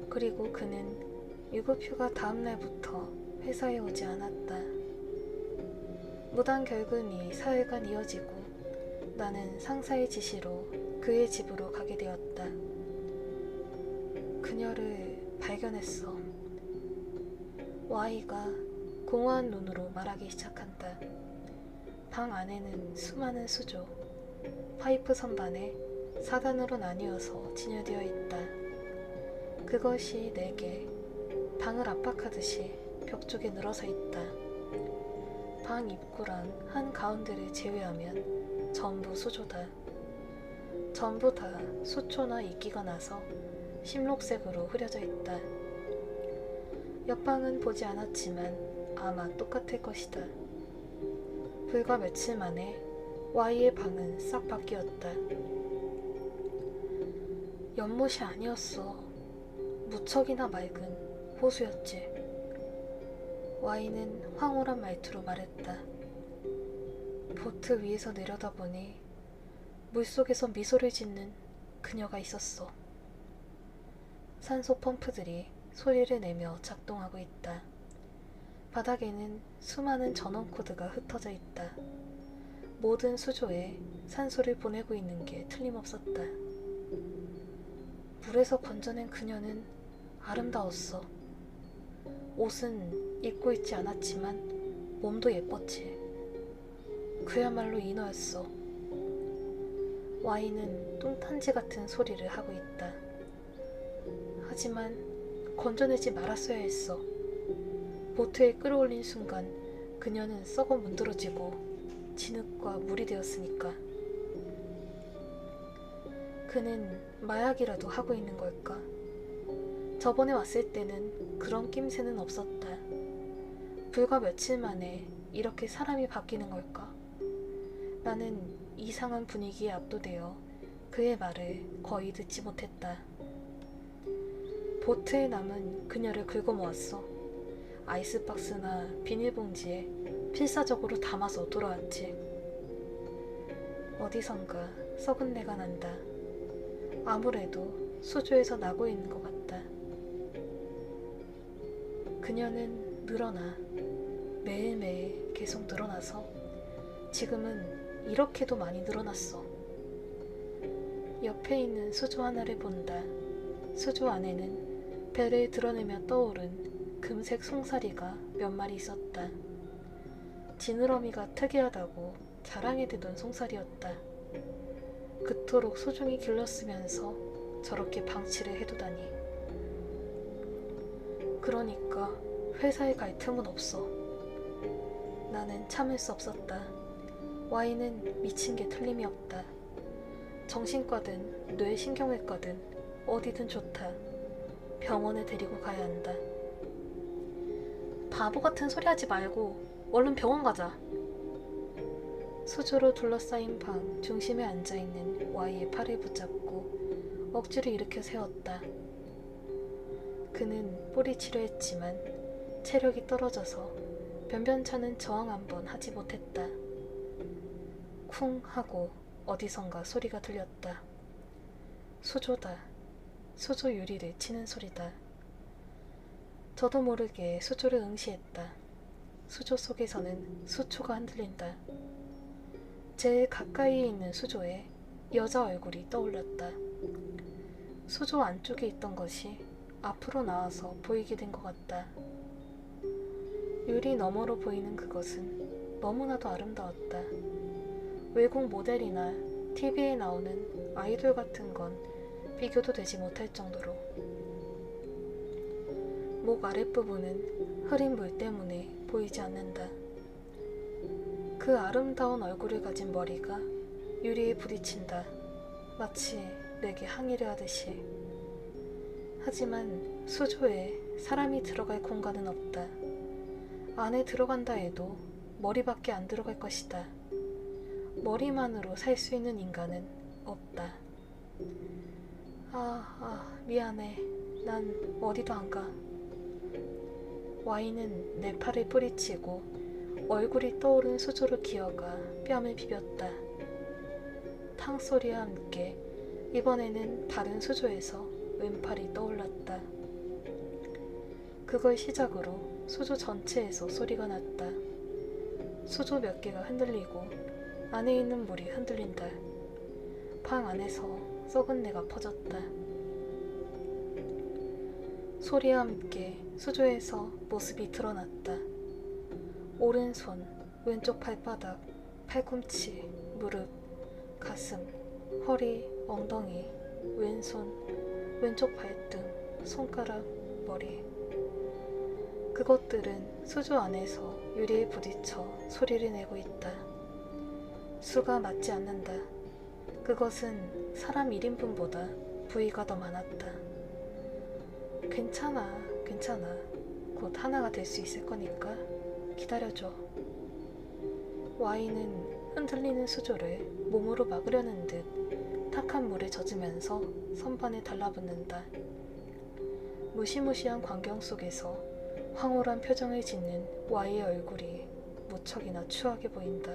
[SPEAKER 1] 그리고 그는 유급휴가 다음날부터 회사에 오지 않았다. 무단 결근이 사흘간 이어지고 나는 상사의 지시로 그의 집으로 가게 되었다. 그녀를 발견했어. Y가 공허한 눈으로 말하기 시작한다. 방 안에는 수많은 수조, 파이프 선반에 4단으로 나뉘어서 진열되어 있다. 그것이 내게 방을 압박하듯이 벽 쪽에 늘어서 있다. 방 입구랑 한 가운데를 제외하면 전부 수조다. 전부 다 수초나 이끼가 나서 심록색으로 흐려져 있다. 옆방은 보지 않았지만 아마 똑같을 것이다. 불과 며칠 만에 Y의 방은 싹 바뀌었다. 연못이 아니었어. 무척이나 맑은 호수였지. Y는 황홀한 말투로 말했다. 보트 위에서 내려다보니 물속에서 미소를 짓는 그녀가 있었어. 산소 펌프들이 소리를 내며 작동하고 있다. 바닥에는 수많은 전원 코드가 흩어져 있다. 모든 수조에 산소를 보내고 있는 게 틀림없었다. 물에서 건져낸 그녀는 아름다웠어. 옷은 입고 있지 않았지만 몸도 예뻤지. 그야말로 인어였어. Y는 뚱탄지 같은 소리를 하고 있다. 하지만 건져내지 말았어야 했어. 보트에 끌어올린 순간 그녀는 썩어 문드러지고 진흙과 물이 되었으니까. 그는 마약이라도 하고 있는 걸까? 저번에 왔을 때는 그런 낌새는 없었다. 불과 며칠 만에 이렇게 사람이 바뀌는 걸까? 나는 이상한 분위기에 압도되어 그의 말을 거의 듣지 못했다. 보트에 남은 그녀를 긁어모았어. 아이스박스나 비닐봉지에 필사적으로 담아서 돌아왔지. 어디선가 썩은 내가 난다. 아무래도 수조에서 나고 있는 것 같다. 그녀는 늘어나. 매일매일 계속 늘어나서 지금은 이렇게도 많이 늘어났어. 옆에 있는 수조 하나를 본다. 수조 안에는 배를 드러내며 떠오른 금색 송사리가 몇 마리 있었다. 지느러미가 특이하다고 자랑이 되던 송사리였다. 그토록 소중히 길렀으면서 저렇게 방치를 해두다니. 그러니까 회사에 갈 틈은 없어. 나는 참을 수 없었다. Y는 미친 게 틀림이 없다. 정신과든 뇌신경외과든 어디든 좋다. 병원에 데리고 가야 한다. 바보 같은 소리 하지 말고 얼른 병원 가자. 수조로 둘러싸인 방 중심에 앉아있는 Y의 팔을 붙잡고 억지로 일으켜 세웠다. 그는 뿌리 치료했지만 체력이 떨어져서 변변찮은 저항 한번 하지 못했다. 쿵 하고 어디선가 소리가 들렸다. 수조다. 수조 유리를 치는 소리다. 저도 모르게 수조를 응시했다. 수조 속에서는 수초가 흔들린다. 제일 가까이에 있는 수조에 여자 얼굴이 떠올랐다. 수조 안쪽에 있던 것이 앞으로 나와서 보이게 된 것 같다. 유리 너머로 보이는 그것은 너무나도 아름다웠다. 외국 모델이나 TV에 나오는 아이돌 같은 건 비교도 되지 못할 정도로. 목 아랫부분은 흐린 물 때문에 보이지 않는다. 그 아름다운 얼굴을 가진 머리가 유리에 부딪힌다. 마치 내게 항의를 하듯이. 하지만 수조에 사람이 들어갈 공간은 없다. 안에 들어간다 해도 머리밖에 안 들어갈 것이다. 머리만으로 살 수 있는 인간은 없다. 미안해. 난 어디도 안 가. Y는 내 팔을 뿌리치고 얼굴이 떠오른 수조를 기어가 뺨을 비볐다. 탕 소리와 함께 이번에는 다른 수조에서 왼팔이 떠올랐다. 그걸 시작으로 수조 전체에서 소리가 났다. 수조 몇 개가 흔들리고 안에 있는 물이 흔들린다. 방 안에서 썩은 내가 퍼졌다. 소리와 함께 수조에서 모습이 드러났다. 오른손, 왼쪽 발바닥, 팔꿈치, 무릎, 가슴, 허리, 엉덩이, 왼손, 왼쪽 발등, 손가락, 머리. 그것들은 수조 안에서 유리에 부딪혀 소리를 내고 있다. 수가 맞지 않는다. 그것은 사람 1인분보다 부위가 더 많았다. 괜찮아. 곧 하나가 될 수 있을 거니까 기다려줘. Y는 흔들리는 수조를 몸으로 막으려는 듯 탁한 물에 젖으면서 선반에 달라붙는다. 무시무시한 광경 속에서 황홀한 표정을 짓는 Y의 얼굴이 무척이나 추하게 보인다.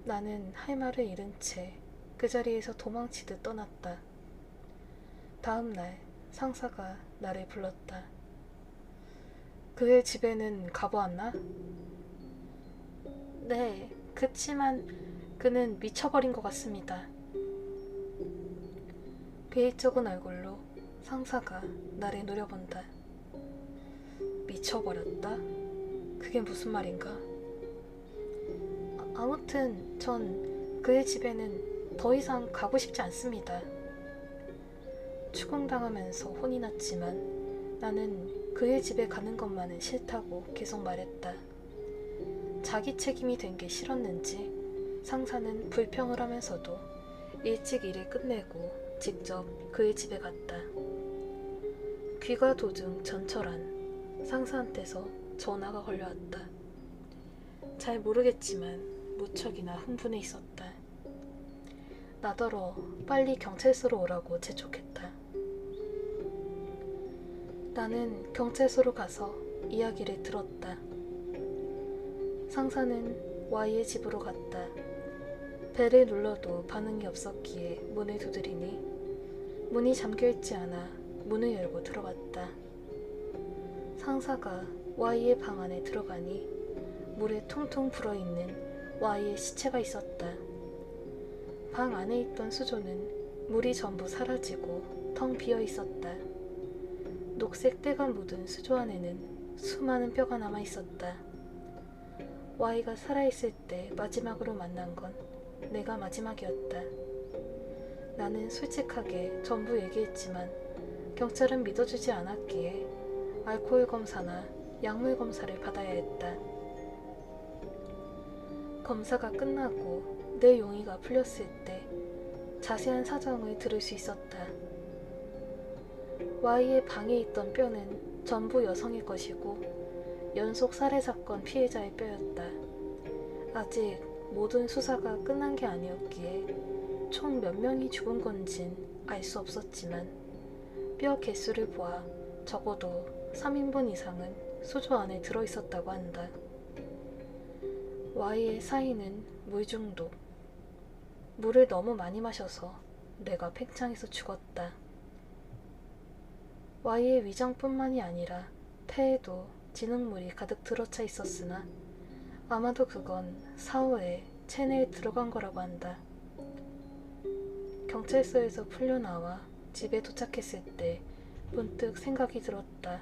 [SPEAKER 1] 나는 할 말을 잃은 채 그 자리에서 도망치듯 떠났다. 다음 날 상사가 나를 불렀다. 그의 집에는 가보았나? 네, 그치만 그는 미쳐버린 것 같습니다. 괴이적은 얼굴로 상사가 나를 노려본다. 미쳐버렸다? 그게 무슨 말인가? 아무튼 전 그의 집에는 더 이상 가고 싶지 않습니다. 추궁당하면서 혼이 났지만 나는 그의 집에 가는 것만은 싫다고 계속 말했다. 자기 책임이 된 게 싫었는지 상사는 불평을 하면서도 일찍 일을 끝내고 직접 그의 집에 갔다. 귀가 도중 전철한 상사한테서 전화가 걸려왔다. 잘 모르겠지만 무척이나 흥분해 있었다. 나더러 빨리 경찰서로 오라고 재촉했다. 나는 경찰서로 가서 이야기를 들었다. 상사는 Y의 집으로 갔다. 벨을 눌러도 반응이 없었기에 문을 두드리니 문이 잠겨있지 않아 문을 열고 들어갔다. 상사가 Y의 방 안에 들어가니 물에 퉁퉁 불어있는 Y의 시체가 있었다. 방 안에 있던 수조는 물이 전부 사라지고 텅 비어 있었다. 녹색 때가 묻은 수조 안에는 수많은 뼈가 남아 있었다. Y가 살아있을 때 마지막으로 만난 건 내가 마지막이었다. 나는 솔직하게 전부 얘기했지만 경찰은 믿어주지 않았기에 알코올 검사나 약물 검사를 받아야 했다. 검사가 끝나고 내 용의가 풀렸을 때 자세한 사정을 들을 수 있었다. Y의 방에 있던 뼈는 전부 여성의 것이고 연속 살해 사건 피해자의 뼈였다. 아직 모든 수사가 끝난 게 아니었기에 총 몇 명이 죽은 건진 알 수 없었지만 뼈 개수를 보아 적어도 3인분 이상은 수조 안에 들어있었다고 한다. Y의 사인은 물 중독. 물을 너무 많이 마셔서 내가 팽창해서 죽었다. Y의 위장뿐만이 아니라 폐에도 진흙물이 가득 들어차 있었으나 아마도 그건 사후에 체내에 들어간 거라고 한다. 경찰서에서 풀려나와 집에 도착했을 때 문득 생각이 들었다.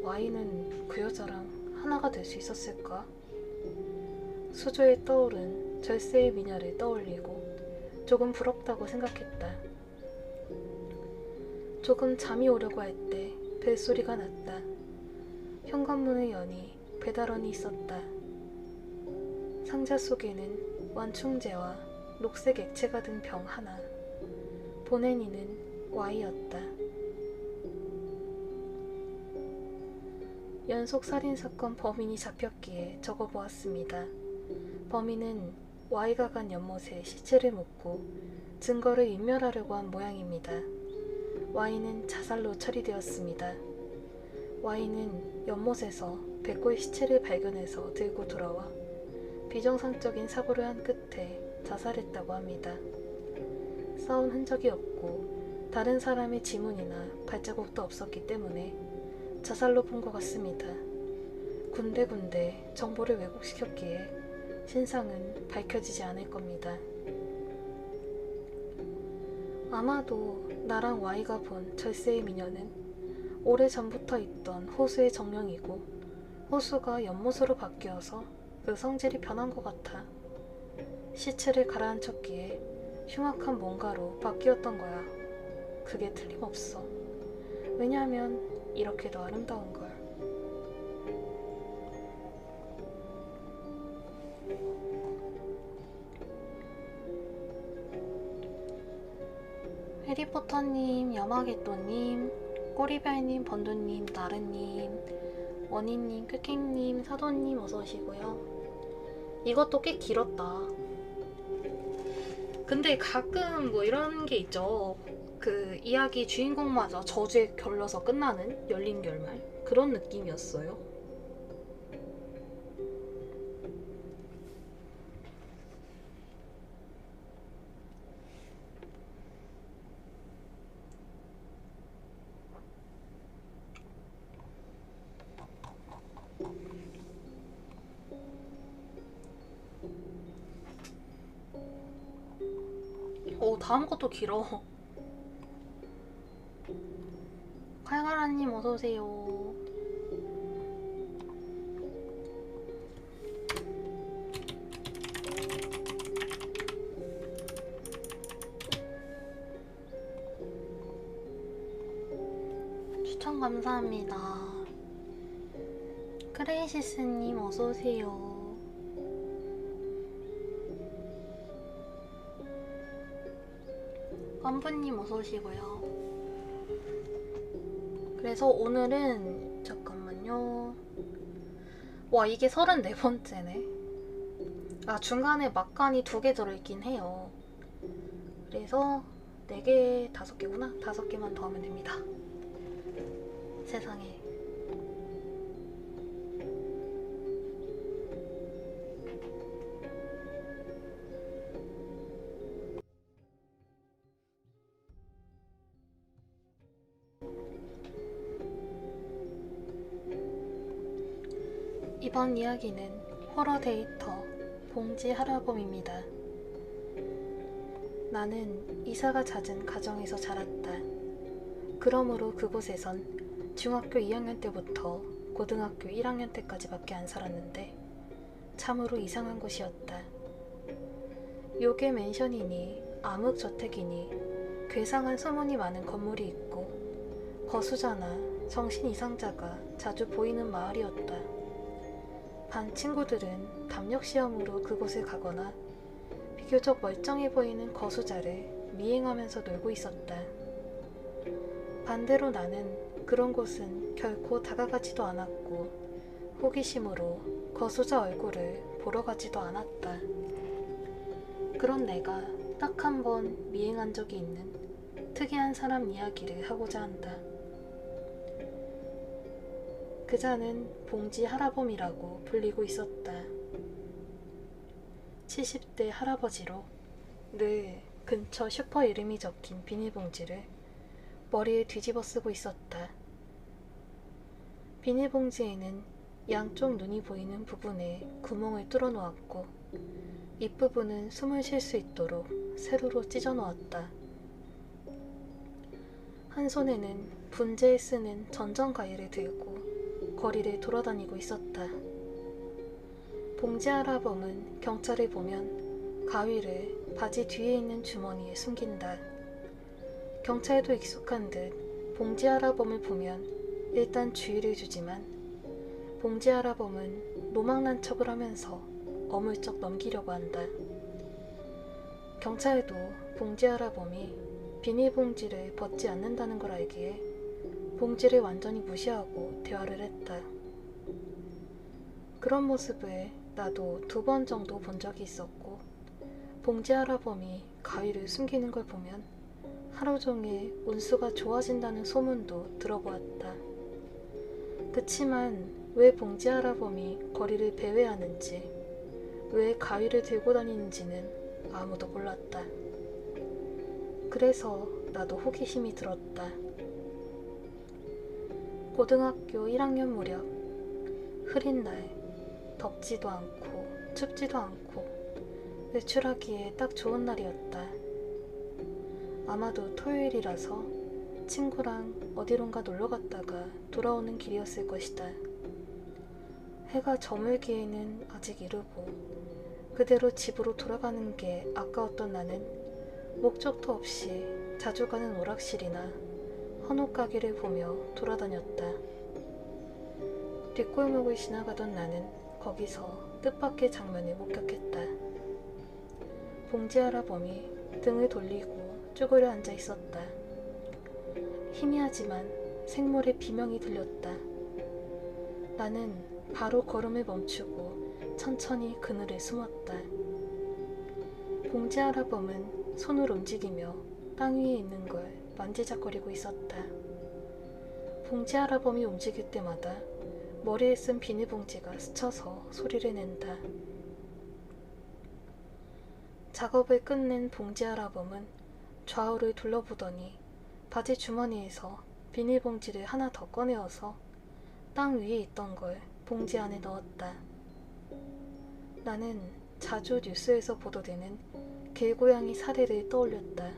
[SPEAKER 1] Y는 그 여자랑 하나가 될 수 있었을까? 수조에 떠오른 절세의 미녀를 떠올리고 조금 부럽다고 생각했다. 조금 잠이 오려고 할 때 벨소리가 났다. 현관문을 여니 배달원이 있었다. 상자 속에는 완충제와 녹색 액체가 든 병 하나. 보낸 이는 Y였다. 연속 살인사건 범인이 잡혔기에 적어보았습니다. 범인은 Y가 간 연못에 시체를 묻고 증거를 인멸하려고 한 모양입니다. Y는 자살로 처리되었습니다. Y는 연못에서 백호의 시체를 발견해서 들고 돌아와 비정상적인 사고를 한 끝에 자살했다고 합니다. 싸운 흔적이 없고 다른 사람의 지문이나 발자국도 없었기 때문에 자살로 본 것 같습니다. 군데군데 정보를 왜곡시켰기에 진상은 밝혀지지 않을 겁니다. 아마도 나랑 Y가 본 절세의 미녀는 오래전부터 있던 호수의 정령이고 호수가 연못으로 바뀌어서 그 성질이 변한 것 같아. 시체를 가라앉혔기에 흉악한 뭔가로 바뀌었던 거야. 그게 틀림없어. 왜냐하면 이렇게 더 아름다운 걸. 해리포터님, 야마게또님, 꼬리별님, 번두님, 나르님, 원희님, 큐킹님, 사도님 어서오시고요. 이것도 꽤 길었다. 근데 가끔 뭐 이런 게 있죠. 그 이야기 주인공마저 저주에 걸려서 끝나는 열린 결말 그런 느낌이었어요. 다음 것도 길어. 칼가라님 어서오세요. 추천 감사합니다. 크레이시스님 어서오세요. 깜부님 어서오시고요. 그래서 오늘은 잠깐만요. 와, 이게 34번째네. 아, 중간에 막간이 2개 들어있긴 해요. 그래서 4개, 5개구나? 5개만 더 하면 됩니다. 세상에. 이번 이야기는 호러 데이터 봉지 하라봄입니다. 나는 이사가 잦은 가정에서 자랐다. 그러므로 그곳에선 중학교 2학년 때부터 고등학교 1학년 때까지 밖에 안 살았는데 참으로 이상한 곳이었다. 요괴 맨션이니 암흑저택이니 괴상한 소문이 많은 건물이 있고 거수자나 정신 이상자가 자주 보이는 마을이었다. 반 친구들은 담력시험으로 그곳에 가거나 비교적 멀쩡해 보이는 거수자를 미행하면서 놀고 있었다. 반대로 나는 그런 곳은 결코 다가가지도 않았고 호기심으로 거수자 얼굴을 보러 가지도 않았다. 그런 내가 딱 한 번 미행한 적이 있는 특이한 사람 이야기를 하고자 한다. 그자는 봉지 하라봄이라고 불리고 있었다. 70대 할아버지로 늘 근처 슈퍼 이름이 적힌 비닐봉지를 머리에 뒤집어 쓰고 있었다. 비닐봉지에는 양쪽 눈이 보이는 부분에 구멍을 뚫어 놓았고 윗부분은 숨을 쉴 수 있도록 세로로 찢어 놓았다. 한 손에는 분재에 쓰는 전정가위를 들고 거리를 돌아다니고 있었다. 봉지 할아범은 경찰을 보면 가위를 바지 뒤에 있는 주머니에 숨긴다. 경찰도 익숙한 듯 봉지 할아범을 보면 일단 주의를 주지만 봉지 할아범은 노망난 척을 하면서 어물쩍 넘기려고 한다. 경찰도 봉지 할아범이 비닐봉지를 벗지 않는다는 걸 알기에 봉지를 완전히 무시하고 대화를 했다. 그런 모습을 나도 2번 정도 본 적이 있었고 봉지 할아범이 가위를 숨기는 걸 보면 하루 종일 운수가 좋아진다는 소문도 들어보았다. 그치만 왜 봉지 할아범이 거리를 배회하는지, 왜 가위를 들고 다니는지는 아무도 몰랐다. 그래서 나도 호기심이 들었다. 고등학교 1학년 무렵, 흐린 날, 덥지도 않고 춥지도 않고 외출하기에 딱 좋은 날이었다. 아마도 토요일이라서 친구랑 어디론가 놀러 갔다가 돌아오는 길이었을 것이다. 해가 저물기에는 아직 이르고 그대로 집으로 돌아가는 게 아까웠던 나는 목적도 없이 자주 가는 오락실이나 한옥 가게를 보며 돌아다녔다. 뒷골목을 지나가던 나는 거기서 뜻밖의 장면을 목격했다. 봉지 할아범이 등을 돌리고 쭈그려 앉아 있었다. 희미하지만 생물의 비명이 들렸다. 나는 바로 걸음을 멈추고 천천히 그늘에 숨었다. 봉지 할아범은 손을 움직이며 땅 위에 있는 걸 만지작거리고 있었다. 봉지 할아범이 움직일 때마다 머리에 쓴 비닐봉지가 스쳐서 소리를 낸다. 작업을 끝낸 봉지 할아범은 좌우를 둘러보더니 바지 주머니에서 비닐봉지를 하나 더 꺼내어서 땅 위에 있던 걸 봉지 안에 넣었다. 나는 자주 뉴스에서 보도되는 길고양이 사례를 떠올렸다.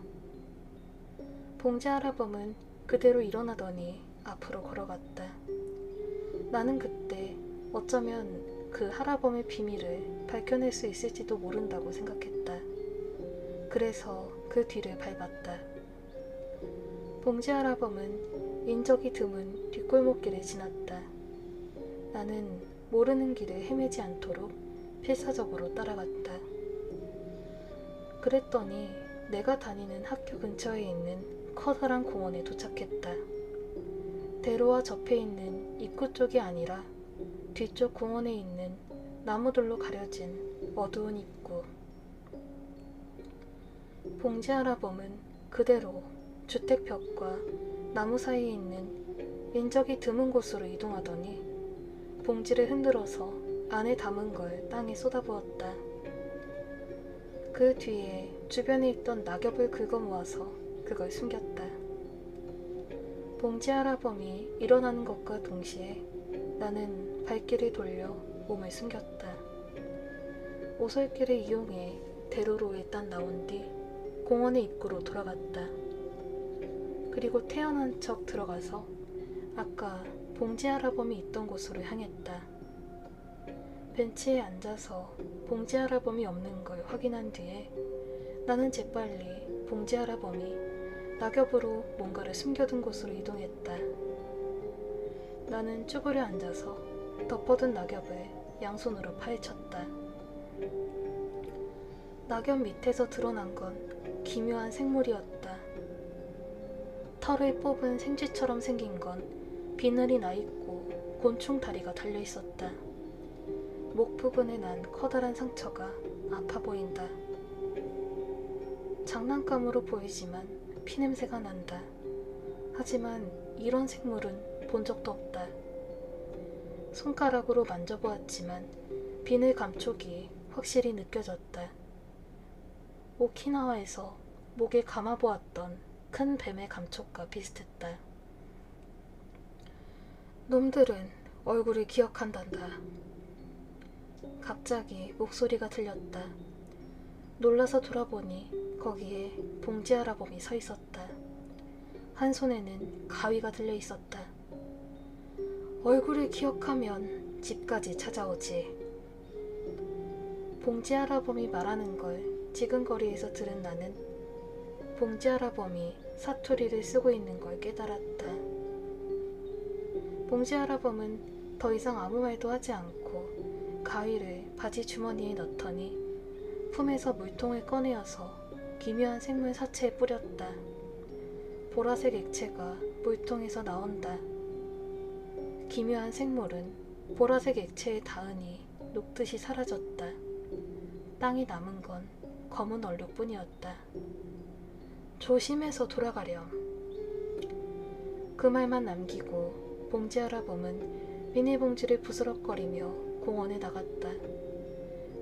[SPEAKER 1] 봉지 할아범은 그대로 일어나더니 앞으로 걸어갔다. 나는 그때 어쩌면 그 할아범의 비밀을 밝혀낼 수 있을지도 모른다고 생각했다. 그래서 그 뒤를 밟았다. 봉지 할아범은 인적이 드문 뒷골목길을 지났다. 나는 모르는 길을 헤매지 않도록 필사적으로 따라갔다. 그랬더니 내가 다니는 학교 근처에 있는 커다란 공원에 도착했다. 대로와 접해 있는 입구 쪽이 아니라 뒤쪽 공원에 있는 나무들로 가려진 어두운 입구. 봉지 할아범은 그대로 주택 벽과 나무 사이에 있는 인적이 드문 곳으로 이동하더니 봉지를 흔들어서 안에 담은 걸 땅에 쏟아부었다. 그 뒤에 주변에 있던 낙엽을 긁어 모아서 그걸 숨겼다. 봉지 할아범이 일어나는 것과 동시에 나는 발길을 돌려 몸을 숨겼다. 오솔길을 이용해 대로로 일단 나온 뒤 공원의 입구로 돌아갔다. 그리고 태연한 척 들어가서 아까 봉지 할아범이 있던 곳으로 향했다. 벤치에 앉아서 봉지 할아범이 없는 걸 확인한 뒤에 나는 재빨리 봉지 할아범이 낙엽으로 뭔가를 숨겨둔 곳으로 이동했다. 나는 쭈그려 앉아서 덮어둔 낙엽을 양손으로 파헤쳤다. 낙엽 밑에서 드러난 건 기묘한 생물이었다. 털을 뽑은 생쥐처럼 생긴 건 비늘이 나있고 곤충 다리가 달려있었다. 목 부분에 난 커다란 상처가 아파 보인다. 장난감으로 보이지만 피냄새가 난다. 하지만 이런 생물은 본 적도 없다. 손가락으로 만져보았지만 비늘 감촉이 확실히 느껴졌다. 오키나와에서 목에 감아보았던 큰 뱀의 감촉과 비슷했다. 놈들은 얼굴을 기억한단다. 갑자기 목소리가 들렸다. 놀라서 돌아보니 거기에 봉지 할아범이 서 있었다. 한 손에는 가위가 들려 있었다. 얼굴을 기억하면 집까지 찾아오지. 봉지 할아범이 말하는 걸 지근거리에서 들은 나는 봉지 할아범이 사투리를 쓰고 있는 걸 깨달았다. 봉지 할아범은 더 이상 아무 말도 하지 않고 가위를 바지 주머니에 넣더니 품에서 물통을 꺼내어서 기묘한 생물 사체에 뿌렸다. 보라색 액체가 물통에서 나온다. 기묘한 생물은 보라색 액체에 닿으니 녹듯이 사라졌다. 땅이 남은 건 검은 얼룩뿐이었다. 조심해서 돌아가렴. 그 말만 남기고 봉지 할아범은 비닐봉지를 부스럭거리며 공원에 나갔다.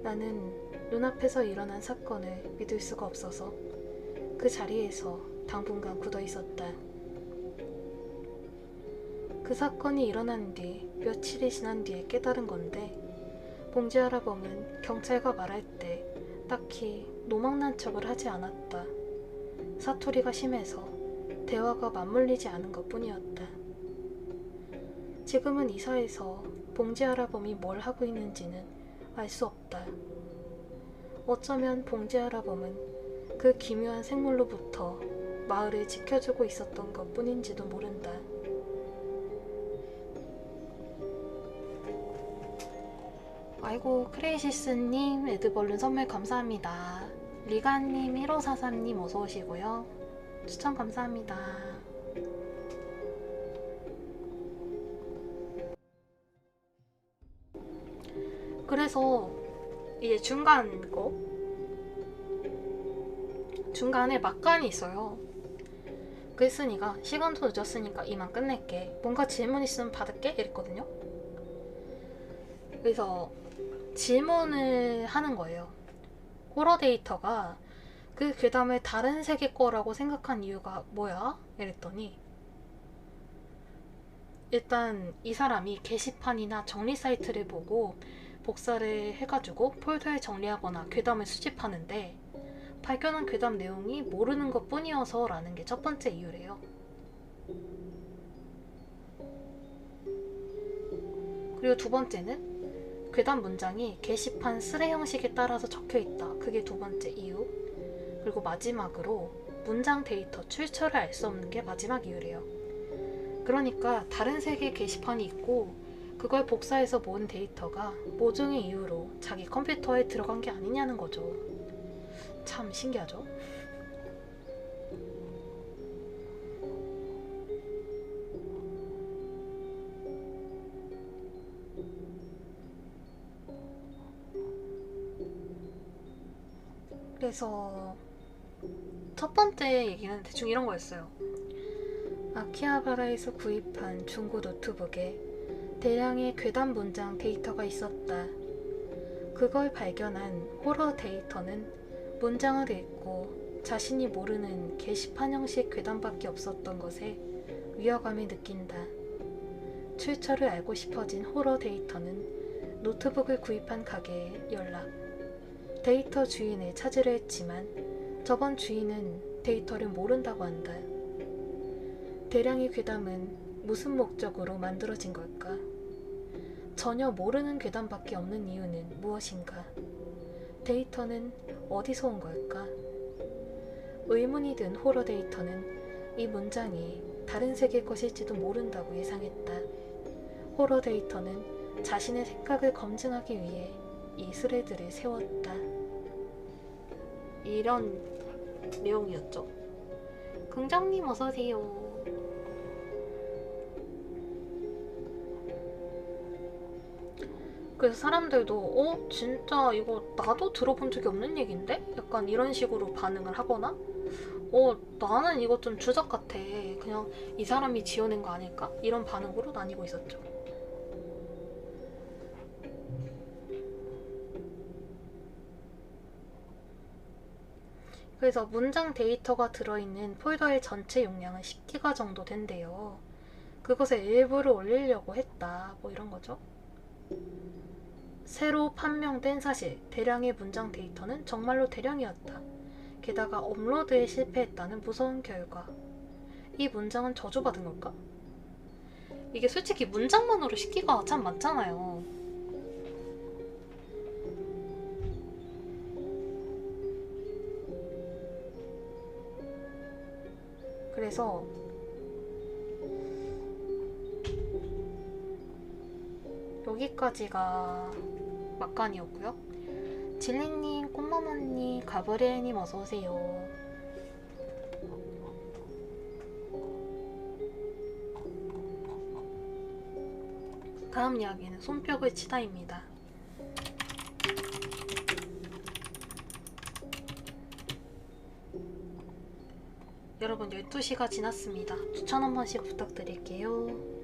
[SPEAKER 1] 나는 눈앞에서 일어난 사건을 믿을 수가 없어서 그 자리에서 당분간 굳어 있었다. 그 사건이 일어난 뒤 며칠이 지난 뒤에 깨달은 건데 봉지 할아범은 경찰과 말할 때 딱히 노망난 척을 하지 않았다. 사투리가 심해서 대화가 맞물리지 않은 것 뿐이었다. 지금은 이사해서 봉지 할아범이 뭘 하고 있는지는 알 수 없다. 어쩌면 봉지 할아범은 그 기묘한 생물로부터 마을을 지켜주고 있었던 것 뿐인지도 모른다. 아이고, 크레이시스님 에드벌룬 선물 감사합니다. 리가님 1543님 어서오시고요. 추천 감사합니다. 그래서 이제 중간에 막간이 있어요. 글쓴이가 시간도 늦었으니까 이만 끝낼게. 뭔가 질문 있으면 받을게 이랬거든요. 그래서 질문을 하는 거예요. 호러 데이터가 그 괴담을 다른 세계 거라고 생각한 이유가 뭐야? 이랬더니 일단 이 사람이 게시판이나 정리 사이트를 보고 복사를 해가지고 폴더에 정리하거나 괴담을 수집하는데 발견한 괴담 내용이 모르는 것 뿐이어서 라는 게 첫 번째 이유래요. 그리고 두 번째는 괴담 문장이 게시판 스레 형식에 따라서 적혀있다. 그게 두 번째 이유. 그리고 마지막으로 문장 데이터 출처를 알 수 없는 게 마지막 이유래요. 그러니까 다른 세계 게시판이 있고 그걸 복사해서 모은 데이터가 모종의 이유로 자기 컴퓨터에 들어간 게 아니냐는 거죠. 참 신기하죠? 그래서 첫 번째 얘기는 대충 이런 거였어요. 아키하바라에서 구입한 중고 노트북에 대량의 괴담 문장 데이터가 있었다. 그걸 발견한 호러 데이터는 문장을 읽고 자신이 모르는 게시판 형식 괴담밖에 없었던 것에 위화감을 느낀다. 출처를 알고 싶어진 호러 데이터는 노트북을 구입한 가게에 연락. 데이터 주인을 찾으려 했지만 저번 주인은 데이터를 모른다고 한다. 대량의 괴담은 무슨 목적으로 만들어진 걸까? 전혀 모르는 괴담밖에 없는 이유는 무엇인가? 데이터는 어디서 온 걸까? 의문이 든 호러 데이터는 이 문장이 다른 세계 것일지도 모른다고 예상했다. 호러 데이터는 자신의 생각을 검증하기 위해 이 스레드를 세웠다. 이런 내용이었죠. 긍정님 어서오세요. 그래서 사람들도 진짜 이거 나도 들어본 적이 없는 얘긴데? 약간 이런 식으로 반응을 하거나 나는 이거 좀 주작 같아. 그냥 이 사람이 지어낸 거 아닐까? 이런 반응으로 나뉘고 있었죠. 그래서 문장 데이터가 들어있는 폴더의 전체 용량은 10기가 정도 된대요. 그것의 일부를 올리려고 했다. 뭐 이런 거죠. 새로 판명된 사실, 대량의 문장 데이터는 정말로 대량이었다. 게다가 업로드에 실패했다는 무서운 결과. 이 문장은 저주받은 걸까? 이게 솔직히 문장만으로 씻기가 참 많잖아요. 그래서 여기까지가 막간이었고요. 진리님, 꽃마마님, 가브리엘님 어서오세요. 다음 이야기는 손뼉을 치다입니다. 여러분 12시가 지났습니다. 추천 한 번씩 부탁드릴게요.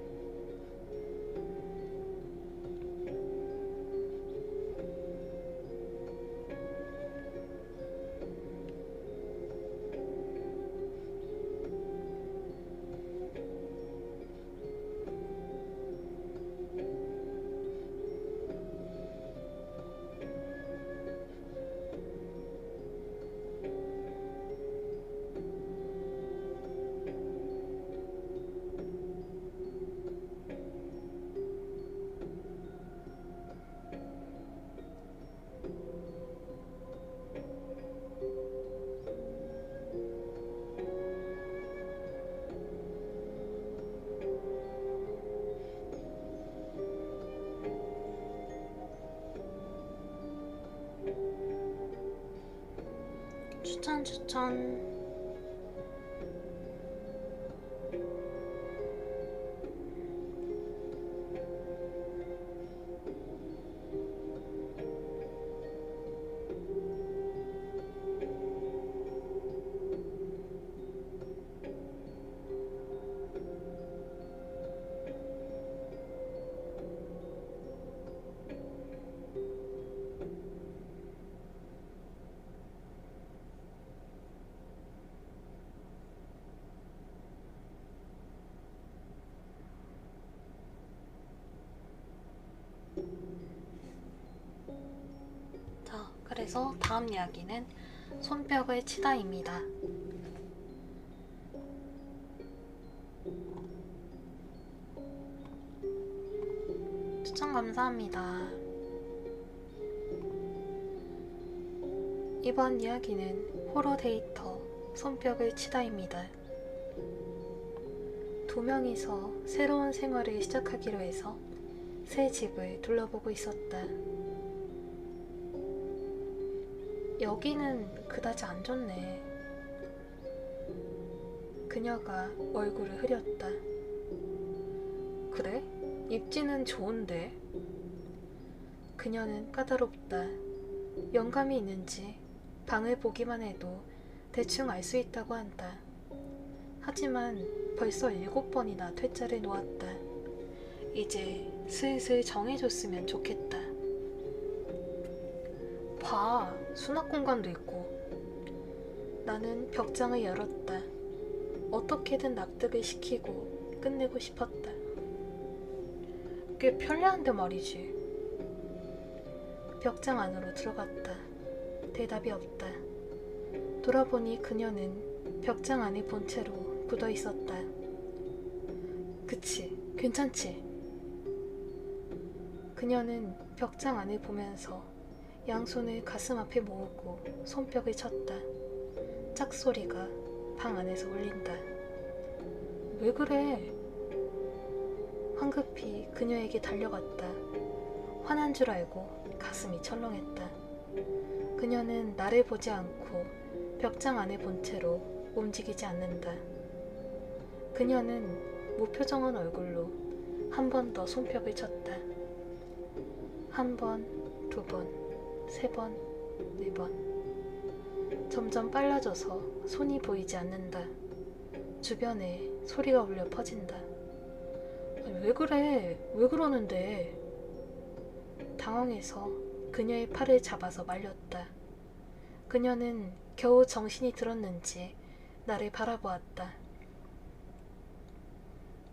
[SPEAKER 1] 추천. 자, 그래서 다음 이야기는 손뼉을 치다입니다. 추천 감사합니다. 이번 이야기는 호러 데이터 손뼉을 치다입니다. 두 명이서 새로운 생활을 시작하기로 해서 새 집을 둘러보고 있었다. 여기는 그다지 안 좋네. 그녀가 얼굴을 흐렸다. 그래? 입지는 좋은데? 그녀는 까다롭다. 영감이 있는지 방을 보기만 해도 대충 알 수 있다고 한다. 하지만 벌써 7번이나 퇴짜를 놓았다. 이제 슬슬 정해줬으면 좋겠다. 봐, 수납 공간도 있고. 나는 벽장을 열었다. 어떻게든 납득을 시키고 끝내고 싶었다. 꽤 편리한데 말이지. 벽장 안으로 들어갔다. 대답이 없다. 돌아보니 그녀는 벽장 안에 본체로 굳어 있었다. 그치, 괜찮지? 그녀는 벽장 안을 보면서 양손을 가슴 앞에 모으고 손뼉을 쳤다. 짝소리가 방 안에서 울린다. 왜 그래? 황급히 그녀에게 달려갔다. 화난 줄 알고 가슴이 철렁했다. 그녀는 나를 보지 않고 벽장 안에 본 채로 움직이지 않는다. 그녀는 무표정한 얼굴로 한 번 더 손뼉을 쳤다. 한 번, 두 번, 세 번, 네 번. 점점 빨라져서 손이 보이지 않는다. 주변에 소리가 울려 퍼진다. 아니, 왜 그래? 왜 그러는데? 당황해서 그녀의 팔을 잡아서 말렸다. 그녀는 겨우 정신이 들었는지 나를 바라보았다.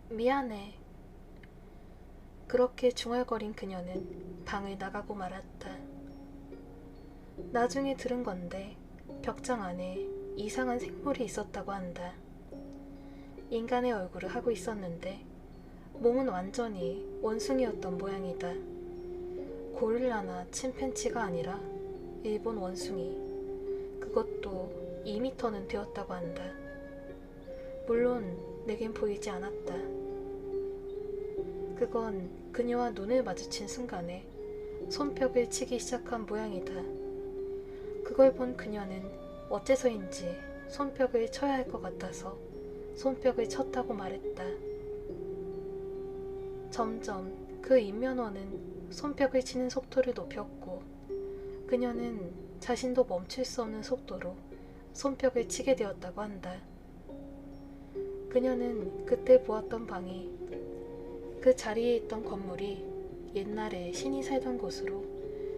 [SPEAKER 1] 미안해. 그렇게 중얼거린 그녀는 방을 나가고 말았다. 나중에 들은 건데 벽장 안에 이상한 생물이 있었다고 한다. 인간의 얼굴을 하고 있었는데 몸은 완전히 원숭이였던 모양이다. 고릴라나 침팬치가 아니라 일본 원숭이. 그것도 2미터는 되었다고 한다. 물론 내겐 보이지 않았다. 그건 그녀와 눈을 마주친 순간에 손뼉을 치기 시작한 모양이다. 그걸 본 그녀는 어째서인지 손뼉을 쳐야 할 것 같아서 손뼉을 쳤다고 말했다. 점점 그 인면원은 손뼉을 치는 속도를 높였고 그녀는 자신도 멈출 수 없는 속도로 손뼉을 치게 되었다고 한다. 그녀는 그때 보았던 방이 그 자리에 있던 건물이 옛날에 신이 살던 곳으로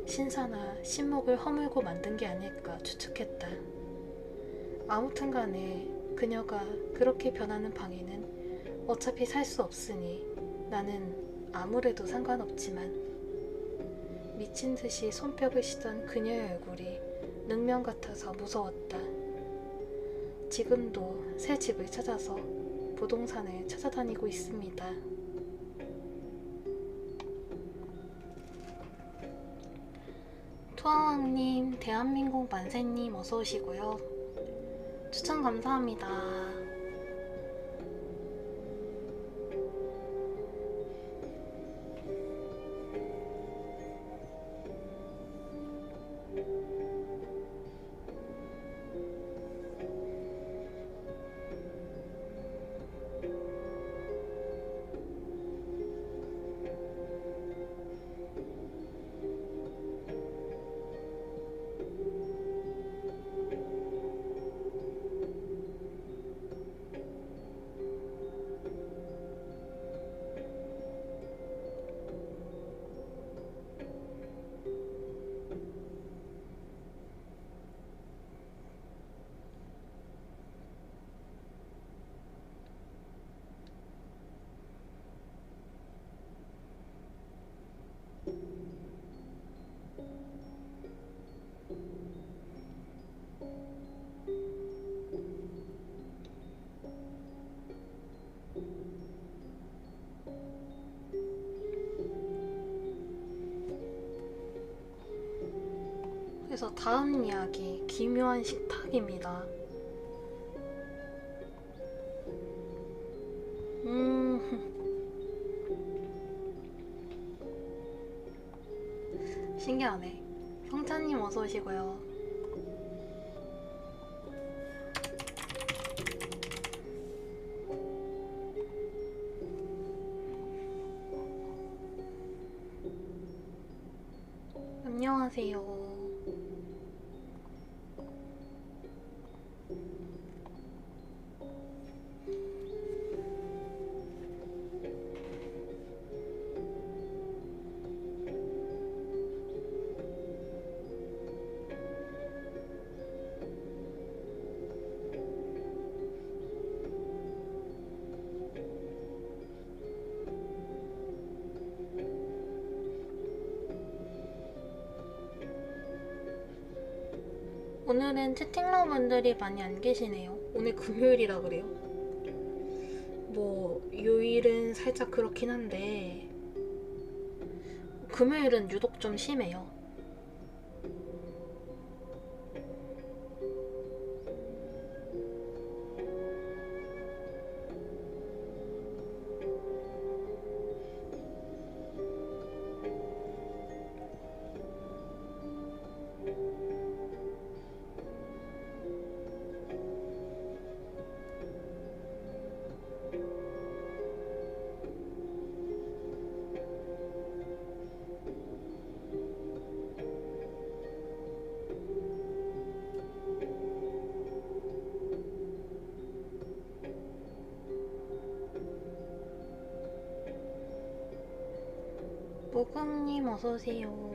[SPEAKER 1] 신사나 신목을 허물고 만든 게 아닐까 추측했다. 아무튼 간에 그녀가 그렇게 변하는 방에는 어차피 살 수 없으니 나는 아무래도 상관없지만 미친 듯이 손뼉을 치던 그녀의 얼굴이 능면 같아서 무서웠다. 지금도 새 집을 찾아서 부동산을 찾아다니고 있습니다. 투아왕님, 대한민국 만세님 어서 오시고요. 추천 감사합니다. 그래서 다음 이야기 기묘한 식탁입니다. 신기하네. 성찬님 어서 오시고요. 안녕하세요. 오늘은 채팅러분들이 많이 안 계시네요. 오늘 금요일이라 그래요. 뭐 요일은 살짝 그렇긴 한데 금요일은 유독 좀 심해요. 모금님 어서오세요.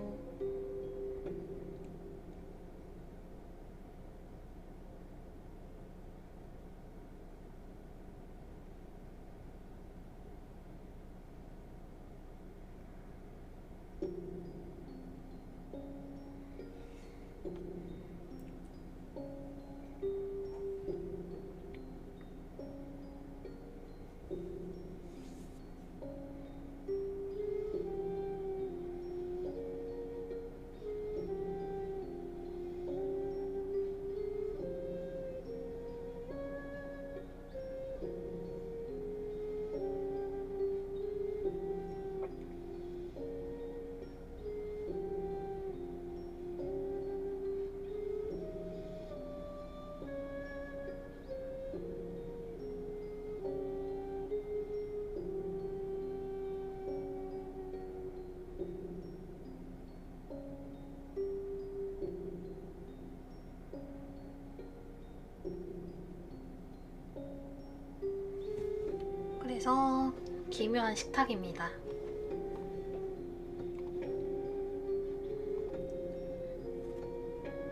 [SPEAKER 1] 안녕하세요. 기묘한 식탁입니다.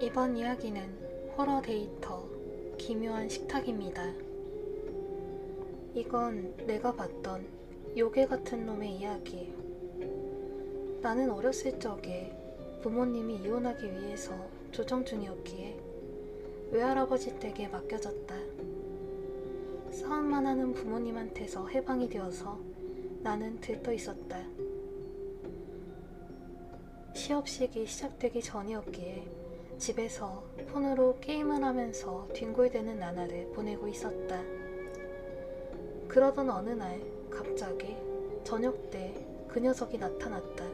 [SPEAKER 1] 이번 이야기는 호러 데이터 기묘한 식탁입니다. 이건 내가 봤던 요괴 같은 놈의 이야기. 나는 어렸을 적에 부모님이 이혼하기 위해서 조정 중이었기에 외할아버지 댁에 맡겨졌다. 싸움만 하는 부모님한테서 해방이 되어서 나는 들떠 있었다. 시업식이 시작되기 전이었기에 집에서 폰으로 게임을 하면서 뒹굴대는 나날을 보내고 있었다. 그러던 어느 날 갑자기 저녁 때 그 녀석이 나타났다.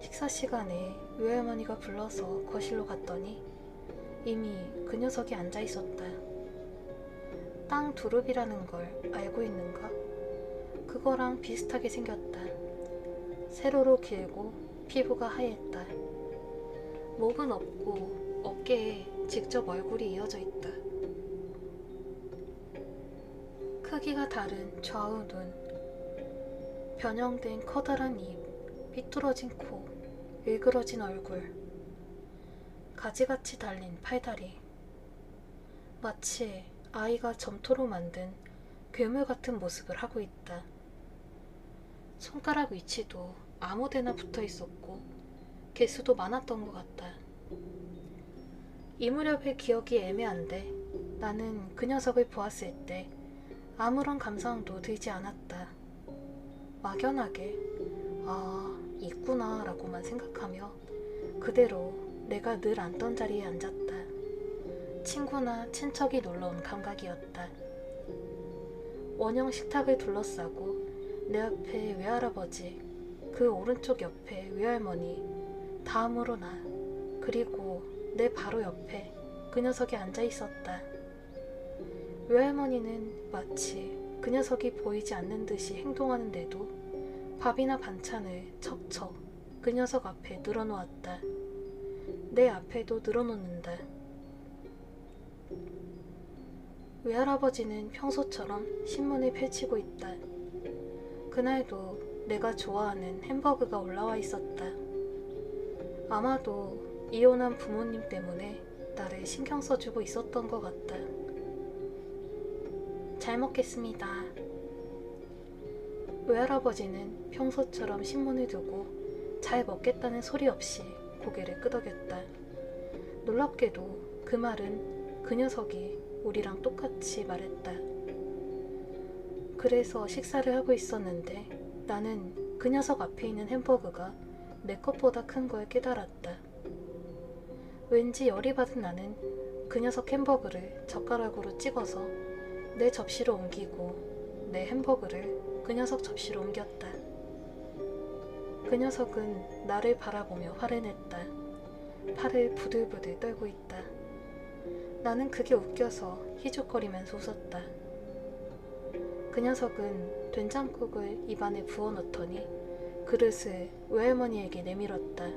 [SPEAKER 1] 식사 시간에 외할머니가 불러서 거실로 갔더니 이미 그 녀석이 앉아 있었다. 땅 두릅이라는 걸 알고 있는가? 그거랑 비슷하게 생겼다. 세로로 길고 피부가 하얘했다. 목은 없고 어깨에 직접 얼굴이 이어져 있다. 크기가 다른 좌우 눈, 변형된 커다란 입, 삐뚤어진 코, 일그러진 얼굴, 가지같이 달린 팔다리. 마치 아이가 점토로 만든 괴물 같은 모습을 하고 있다. 손가락 위치도 아무데나 붙어 있었고 개수도 많았던 것 같다. 이 무렵의 기억이 애매한데 나는 그 녀석을 보았을 때 아무런 감상도 들지 않았다. 막연하게 아, 있구나 라고만 생각하며 그대로 내가 늘 앉던 자리에 앉았다. 친구나 친척이 놀러온 감각이었다. 원형 식탁을 둘러싸고 내 앞에 외할아버지, 그 오른쪽 옆에 외할머니, 다음으로 나, 그리고 내 바로 옆에 그 녀석이 앉아 있었다. 외할머니는 마치 그 녀석이 보이지 않는 듯이 행동하는데도 밥이나 반찬을 척척 그 녀석 앞에 늘어놓았다. 내 앞에도 늘어놓는다. 외할아버지는 평소처럼 신문을 펼치고 있다. 그날도 내가 좋아하는 햄버거가 올라와 있었다. 아마도 이혼한 부모님 때문에 나를 신경 써주고 있었던 것 같다. 잘 먹겠습니다. 외할아버지는 평소처럼 신문을 두고 잘 먹겠다는 소리 없이 고개를 끄덕였다. 놀랍게도 그 말은 그 녀석이 우리랑 똑같이 말했다. 그래서 식사를 하고 있었는데 나는 그 녀석 앞에 있는 햄버거가 내 것보다 큰 걸 깨달았다. 왠지 열이 받은 나는 그 녀석 햄버거를 젓가락으로 찍어서 내 접시로 옮기고 내 햄버거를 그 녀석 접시로 옮겼다. 그 녀석은 나를 바라보며 화를 냈다. 팔을 부들부들 떨고 있다. 나는 그게 웃겨서 희죽거리면서 웃었다. 그 녀석은 된장국을 입안에 부어넣더니 그릇을 외할머니에게 내밀었다.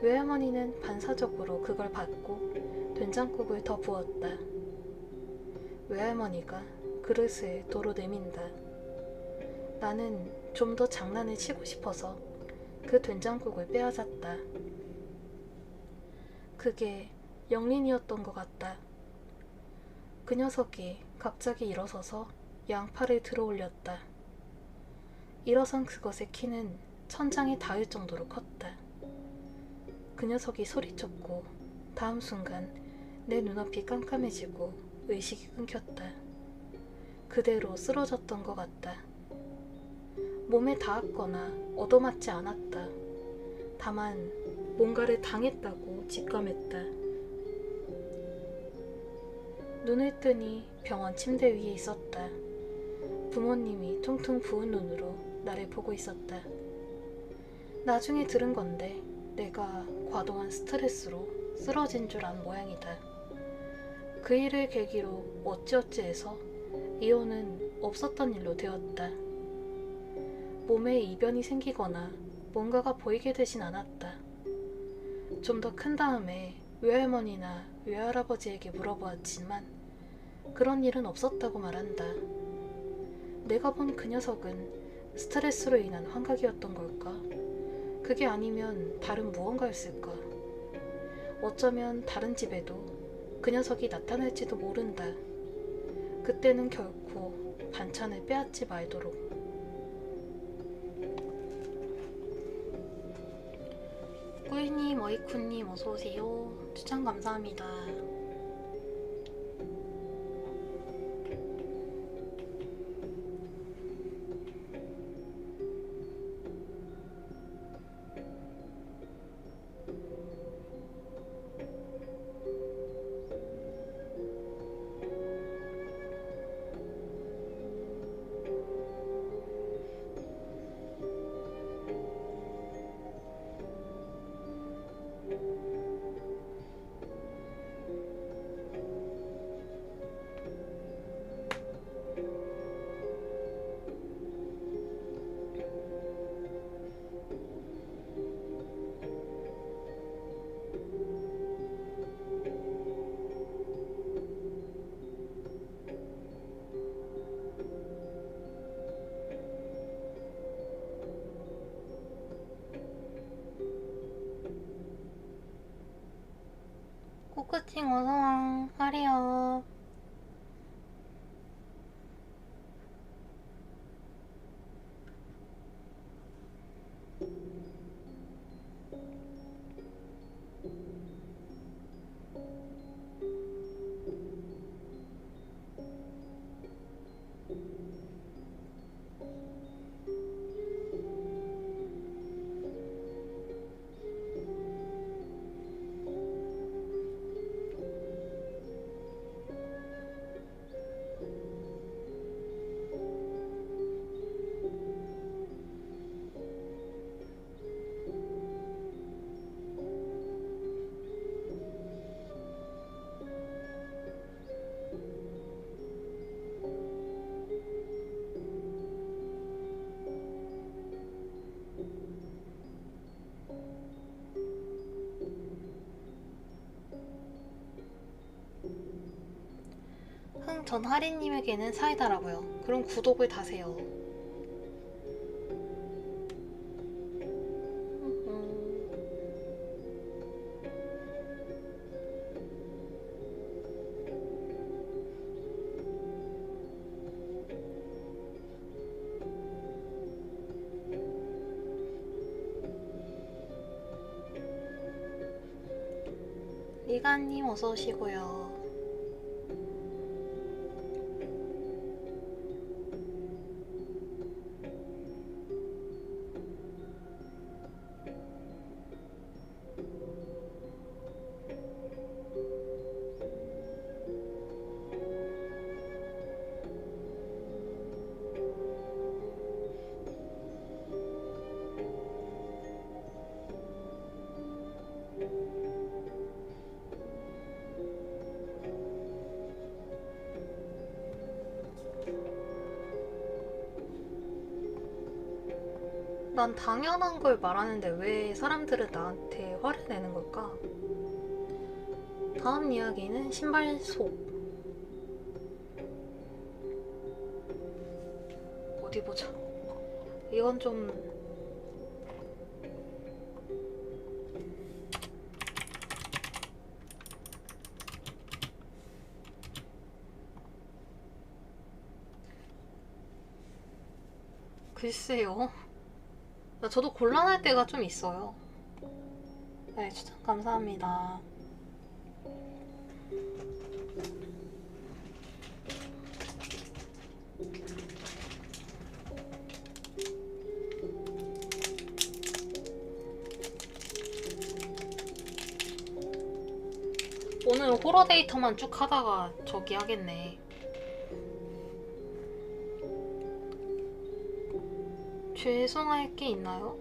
[SPEAKER 1] 외할머니는 반사적으로 그걸 받고 된장국을 더 부었다. 외할머니가 그릇을 도로 내민다. 나는 좀 더 장난을 치고 싶어서 그 된장국을 빼앗았다. 그게 영린이었던 것 같다. 그 녀석이 갑자기 일어서서 양팔을 들어 올렸다. 일어선 그것의 키는 천장에 닿을 정도로 컸다. 그 녀석이 소리쳤고 다음 순간 내 눈앞이 깜깜해지고 의식이 끊겼다. 그대로 쓰러졌던 것 같다. 몸에 닿았거나 얻어맞지 않았다. 다만 뭔가를 당했다고 직감했다. 눈을 뜨니 병원 침대 위에 있었다. 부모님이 퉁퉁 부은 눈으로 나를 보고 있었다. 나중에 들은 건데 내가 과도한 스트레스로 쓰러진 줄 안 모양이다. 그 일을 계기로 어찌어찌해서 이혼은 없었던 일로 되었다. 몸에 이변이 생기거나 뭔가가 보이게 되진 않았다. 좀 더 큰 다음에 외할머니나 외할아버지에게 물어보았지만 그런 일은 없었다고 말한다. 내가 본 그 녀석은 스트레스로 인한 환각이었던 걸까? 그게 아니면 다른 무언가였을까? 어쩌면 다른 집에도 그 녀석이 나타날지도 모른다. 그때는 결코 반찬을 빼앗지 말도록. 꿀님, 어이쿠님 어서오세요. 추천 감사합니다. 코크찡 어서와. 하리야. 전 하리님에게는 사이다라고요. 그럼 구독을 다세요. 리가님 어서 오시고요. 난 당연한 걸 말하는데 왜 사람들은 나한테 화를 내는 걸까? 다음 이야기는 신발 속. 어디 보자. 이건 좀 글쎄요. 저도 곤란할 때가 좀 있어요. 네, 추천 감사합니다. 오늘 호러 데이터만 쭉 하다가 저기 하겠네. 죄송할 게 있나요?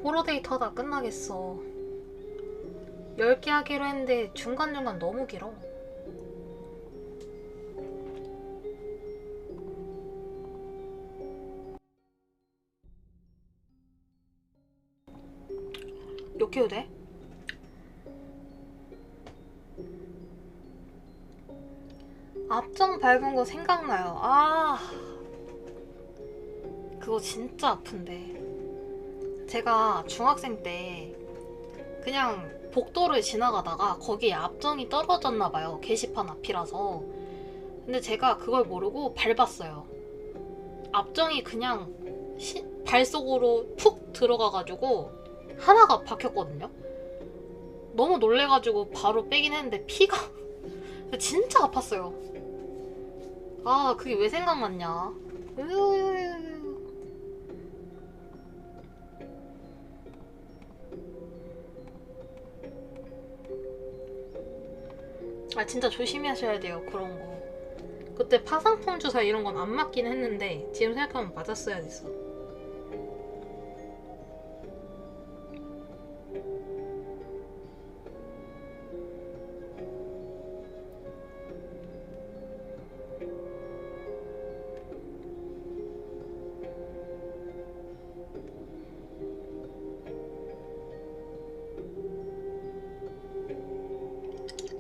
[SPEAKER 1] 호러 데이터 다 끝나겠어. 10개 하기로 했는데 중간중간 너무 길어. 몇 개도 돼? 앞정 밟은 거 생각나요. 아, 그거 진짜 아픈데. 제가 중학생 때 그냥 복도를 지나가다가 거기에 앞정이 떨어졌나봐요. 게시판 앞이라서. 근데 제가 그걸 모르고 밟았어요. 앞정이 그냥 발 속으로 푹 들어가가지고 하나가 박혔거든요. 너무 놀래가지고 바로 빼긴 했는데 피가 진짜 아팠어요. 아, 그게 왜 생각났냐. 아, 진짜 조심하셔야 돼요, 그런 거. 그때 파상풍 주사 이런 건 안 맞긴 했는데 지금 생각하면 맞았어야 됐어.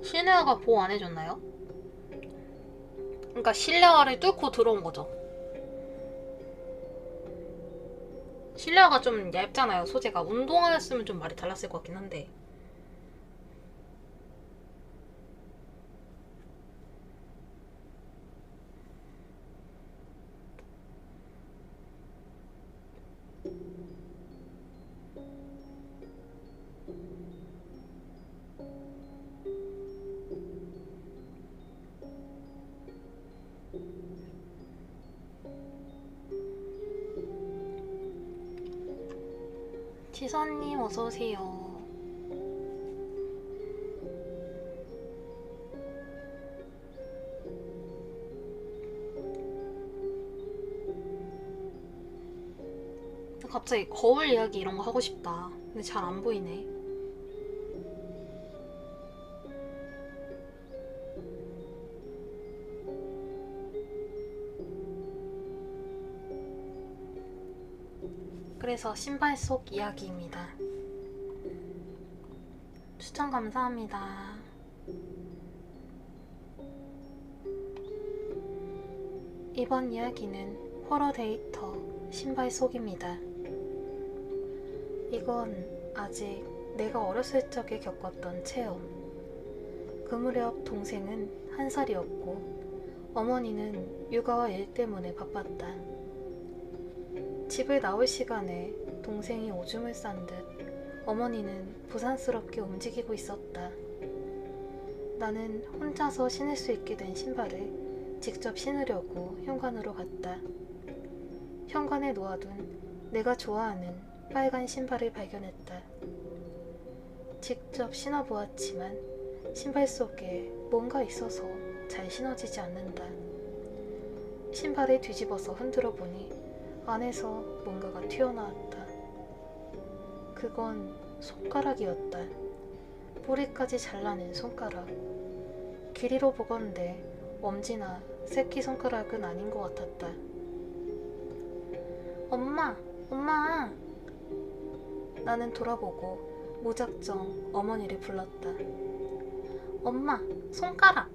[SPEAKER 1] 실내화가 보호 안 해줬나요? 그러니까 실내화를 뚫고 들어온 거죠. 실내화가 좀 얇잖아요, 소재가. 운동화였으면 좀 말이 달랐을 것 같긴 한데. 지선님 어서오세요. 갑자기 거울 이야기 이런 거 하고 싶다. 근데 잘 안 보이네. 그래서 신발 속 이야기입니다. 추천 감사합니다. 이번 이야기는 호러 데이터 신발 속입니다. 이건 아직 내가 어렸을 적에 겪었던 체험. 그 무렵 동생은 1살이었고 어머니는 육아와 일 때문에 바빴다. 집을 나올 시간에 동생이 오줌을 싼 듯 어머니는 부산스럽게 움직이고 있었다. 나는 혼자서 신을 수 있게 된 신발을 직접 신으려고 현관으로 갔다. 현관에 놓아둔 내가 좋아하는 빨간 신발을 발견했다. 직접 신어보았지만 신발 속에 뭔가 있어서 잘 신어지지 않는다. 신발을 뒤집어서 흔들어 보니 안에서 뭔가가 튀어나왔다. 그건 손가락이었다. 뿌리까지 잘라낸 손가락. 길이로 보건대 엄지나 새끼손가락은 아닌 것 같았다. 엄마! 엄마! 나는 돌아보고 무작정 어머니를 불렀다. 엄마! 손가락!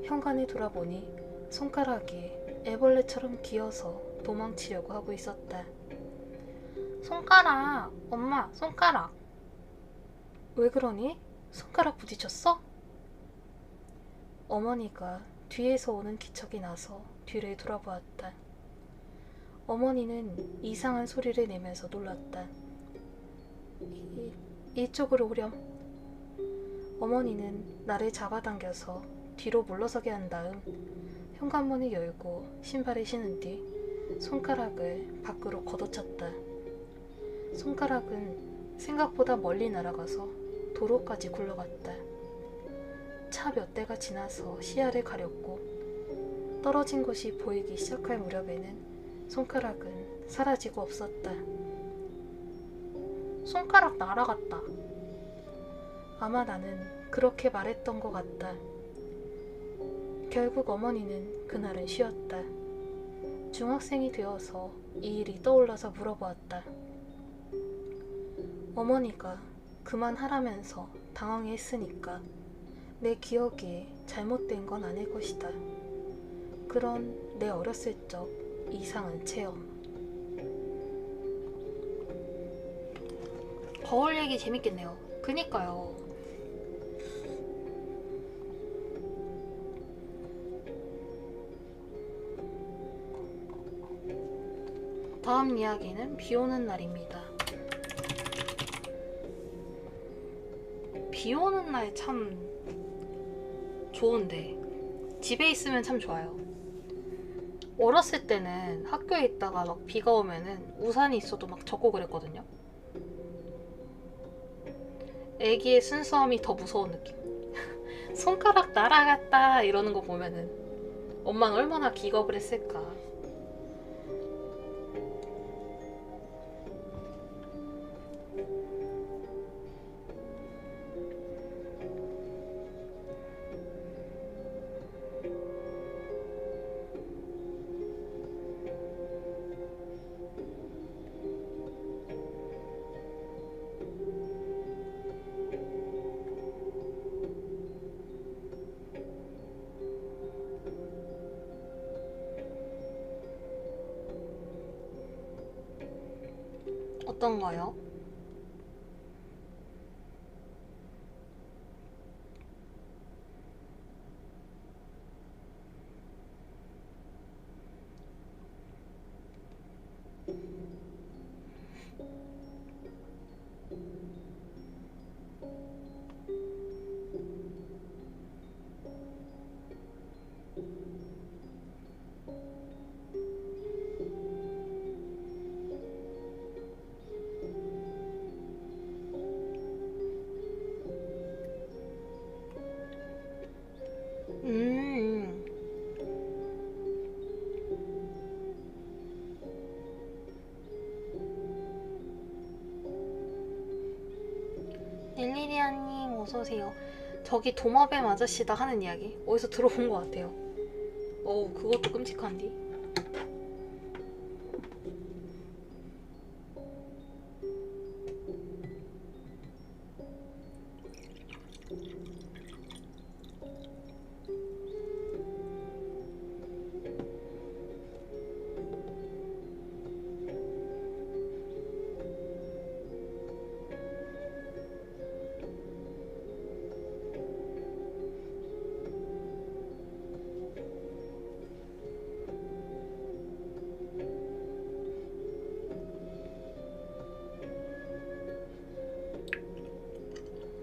[SPEAKER 1] 현관을 돌아보니 손가락이 애벌레처럼 기어서 도망치려고 하고 있었다. 손가락! 엄마! 손가락! 왜 그러니? 손가락 부딪혔어? 어머니가 뒤에서 오는 기척이 나서 뒤를 돌아보았다. 어머니는 이상한 소리를 내면서 놀랐다. 이쪽으로 오렴. 어머니는 나를 잡아당겨서 뒤로 물러서게 한 다음 현관문을 열고 신발을 신은 뒤 손가락을 밖으로 걷어찼다. 손가락은 생각보다 멀리 날아가서 도로까지 굴러갔다. 차 몇 대가 지나서 시야를 가렸고 떨어진 것이 보이기 시작할 무렵에는 손가락은 사라지고 없었다. 손가락 날아갔다. 아마 나는 그렇게 말했던 것 같다. 결국 어머니는 그날은 쉬었다. 중학생이 되어서 이 일이 떠올라서 물어보았다. 어머니가 그만하라면서 당황했으니까 내 기억에 잘못된 건 아닐 것이다. 그런 내 어렸을 적 이상한 체험. 거울 얘기 재밌겠네요. 그니까요. 다음 이야기는 비 오는 날입니다. 비 오는 날 참 좋은데 집에 있으면 참 좋아요. 어렸을 때는 학교에 있다가 막 비가 오면은 우산이 있어도 막 젖고 그랬거든요. 애기의 순수함이 더 무서운 느낌. 손가락 날아갔다 이러는 거 보면은 엄마는 얼마나 기겁을 했을까. 어떤가요? 음, 릴리리아님 어서오세요. 저기 도마뱀 아저씨다 하는 이야기 어디서 들어본 것 같아요. 어우, 그것도 끔찍한디.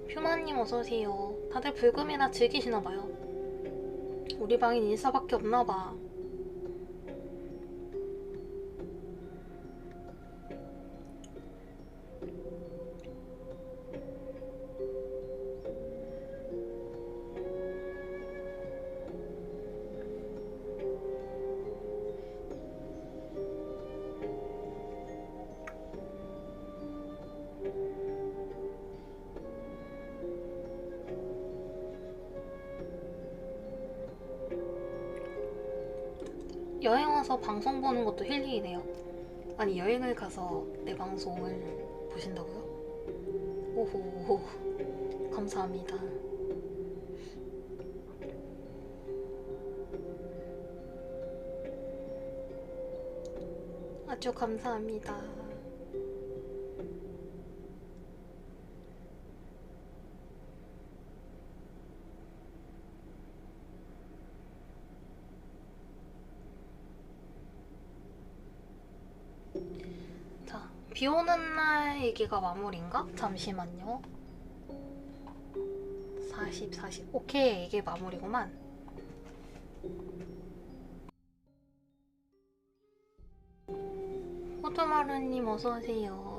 [SPEAKER 1] 휴마님 어서오세요. 다들 불금이나 즐기시나봐요. 우리 방엔 인싸밖에 없나봐. 여행 와서 방송 보는 것도 힐링이네요. 아니, 여행을 가서 내 방송을 보신다고요? 오호, 감사합니다. 아주 감사합니다. 자, 비 오는 날 얘기가 마무리인가? 잠시만요. 40. 오케이, 이게 마무리구만. 호두마루님 어서오세요.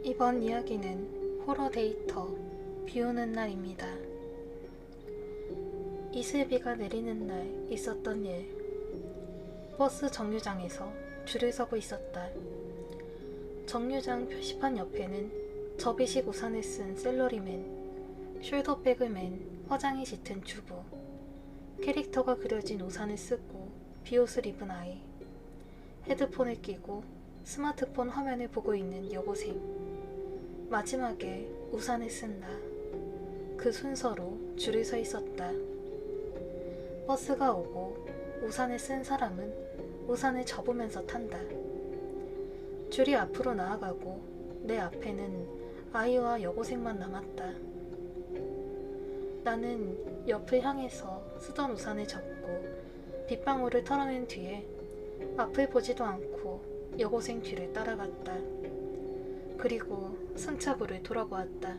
[SPEAKER 1] 이번 이야기는 호러 데이터 비 오는 날입니다. 이슬비가 내리는 날 있었던 일. 버스 정류장에서 줄을 서고 있었다. 정류장 표시판 옆에는 접이식 우산을 쓴 셀러리맨, 숄더백을 맨 화장이 짙은 주부, 캐릭터가 그려진 우산을 쓰고 비옷을 입은 아이, 헤드폰을 끼고 스마트폰 화면을 보고 있는 여고생. 마지막에 우산을 쓴 나. 그 순서로 줄을 서 있었다. 버스가 오고 우산을 쓴 사람은 우산을 접으면서 탄다. 줄이 앞으로 나아가고 내 앞에는 아이와 여고생만 남았다. 나는 옆을 향해서 쓰던 우산을 접고 빗방울을 털어낸 뒤에 앞을 보지도 않고 여고생 뒤를 따라갔다. 그리고 승차구를 돌아보았다.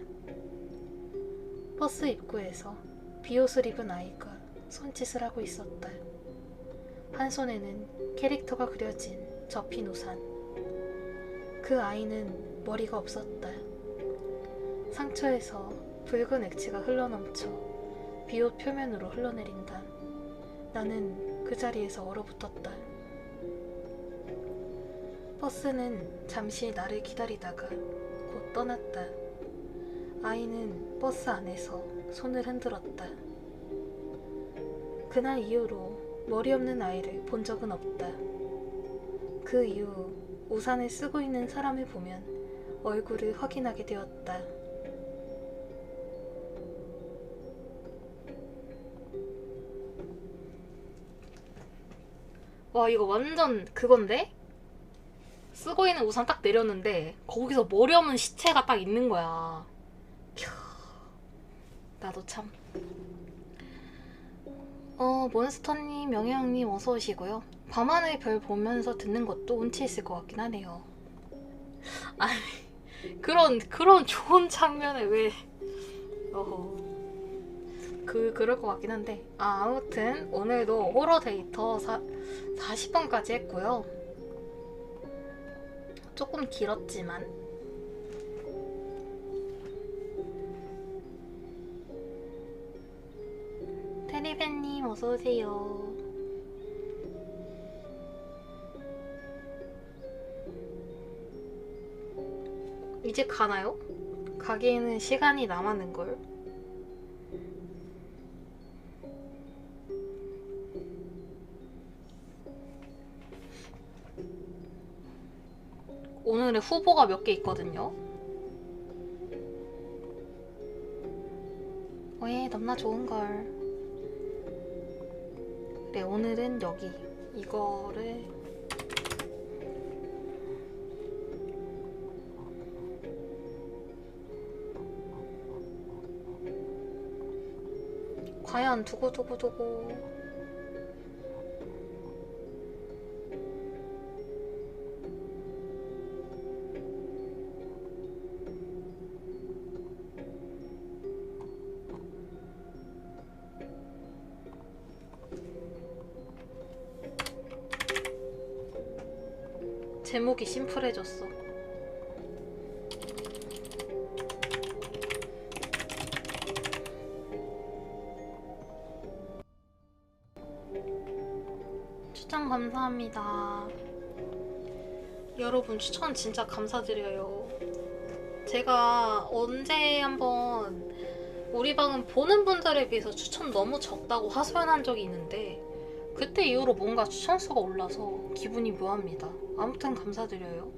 [SPEAKER 1] 버스 입구에서 비옷을 입은 아이가 손짓을 하고 있었다. 한 손에는 캐릭터가 그려진 접힌 우산. 그 아이는 머리가 없었다. 상처에서 붉은 액체가 흘러넘쳐 비옷 표면으로 흘러내린다. 나는 그 자리에서 얼어붙었다. 버스는 잠시 나를 기다리다가 곧 떠났다. 아이는 버스 안에서 손을 흔들었다. 그날 이후로 머리 없는 아이를 본 적은 없다. 그 이후 우산을 쓰고 있는 사람을 보면 얼굴을 확인하게 되었다. 와, 이거 완전 그건데? 쓰고 있는 우산 딱 내렸는데 거기서 머리 없는 시체가 딱 있는 거야. 캬, 나도 참. 몬스터님, 명예형님 어서 오시고요. 밤하늘 별 보면서 듣는 것도 운치 있을 것 같긴 하네요. 아니, 그런 좋은 장면에 왜 그럴 것 같긴 한데. 아무튼 오늘도 호러 데이터 40번까지 했고요. 조금 길었지만 테리벤님 어서오세요. 이제 가나요? 가기에는 시간이 남았는걸. 오늘의 후보가 몇 개 있거든요. 왜 너무나 좋은걸. 그래, 오늘은 여기 이거를 과연 두고두고두고. 제목이 심플해졌어. 추천 감사합니다. 여러분 추천 진짜 감사드려요. 제가 언제 한번 우리 방은 보는 분들에 비해서 추천 너무 적다고 하소연한 적이 있는데 그때 이후로 뭔가 추천수가 올라서 기분이 묘합니다. 아무튼 감사드려요.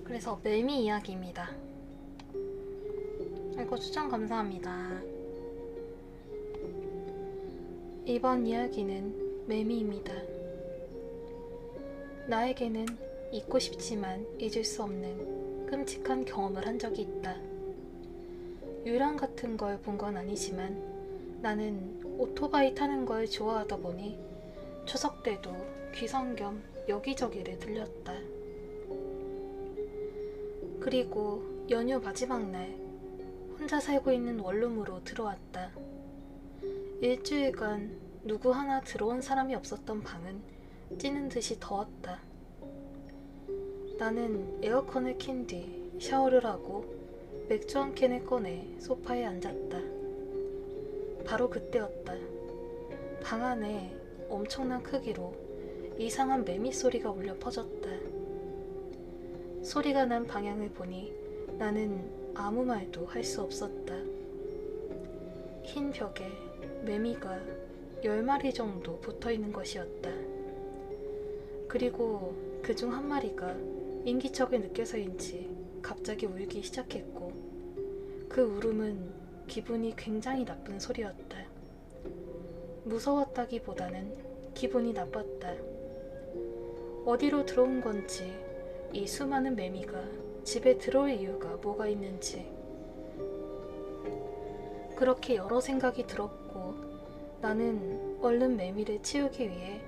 [SPEAKER 1] 그래서 매미 이야기입니다. 아이고 추천 감사합니다. 이번 이야기는 매미입니다. 나에게는 잊고 싶지만 잊을 수 없는 끔찍한 경험을 한 적이 있다. 유령 같은 걸 본 건 아니지만 나는 오토바이 타는 걸 좋아하다 보니 추석 때도 귀성 겸 여기저기를 들렸다. 그리고 연휴 마지막 날 혼자 살고 있는 원룸으로 들어왔다. 일주일간 누구 하나 들어온 사람이 없었던 방은 찌는 듯이 더웠다. 나는 에어컨을 킨 뒤 샤워를 하고 맥주 한 캔을 꺼내 소파에 앉았다. 바로 그때였다. 방 안에 엄청난 크기로 이상한 매미 소리가 울려 퍼졌다. 소리가 난 방향을 보니 나는 아무 말도 할 수 없었다. 흰 벽에 매미가 10마리 정도 붙어있는 것이었다. 그리고 그중 한 마리가 인기척을 느껴서인지 갑자기 울기 시작했고 그 울음은 기분이 굉장히 나쁜 소리였다. 무서웠다기보다는 기분이 나빴다. 어디로 들어온 건지, 이 수많은 매미가 집에 들어올 이유가 뭐가 있는지. 그렇게 여러 생각이 들었고 나는 얼른 매미를 치우기 위해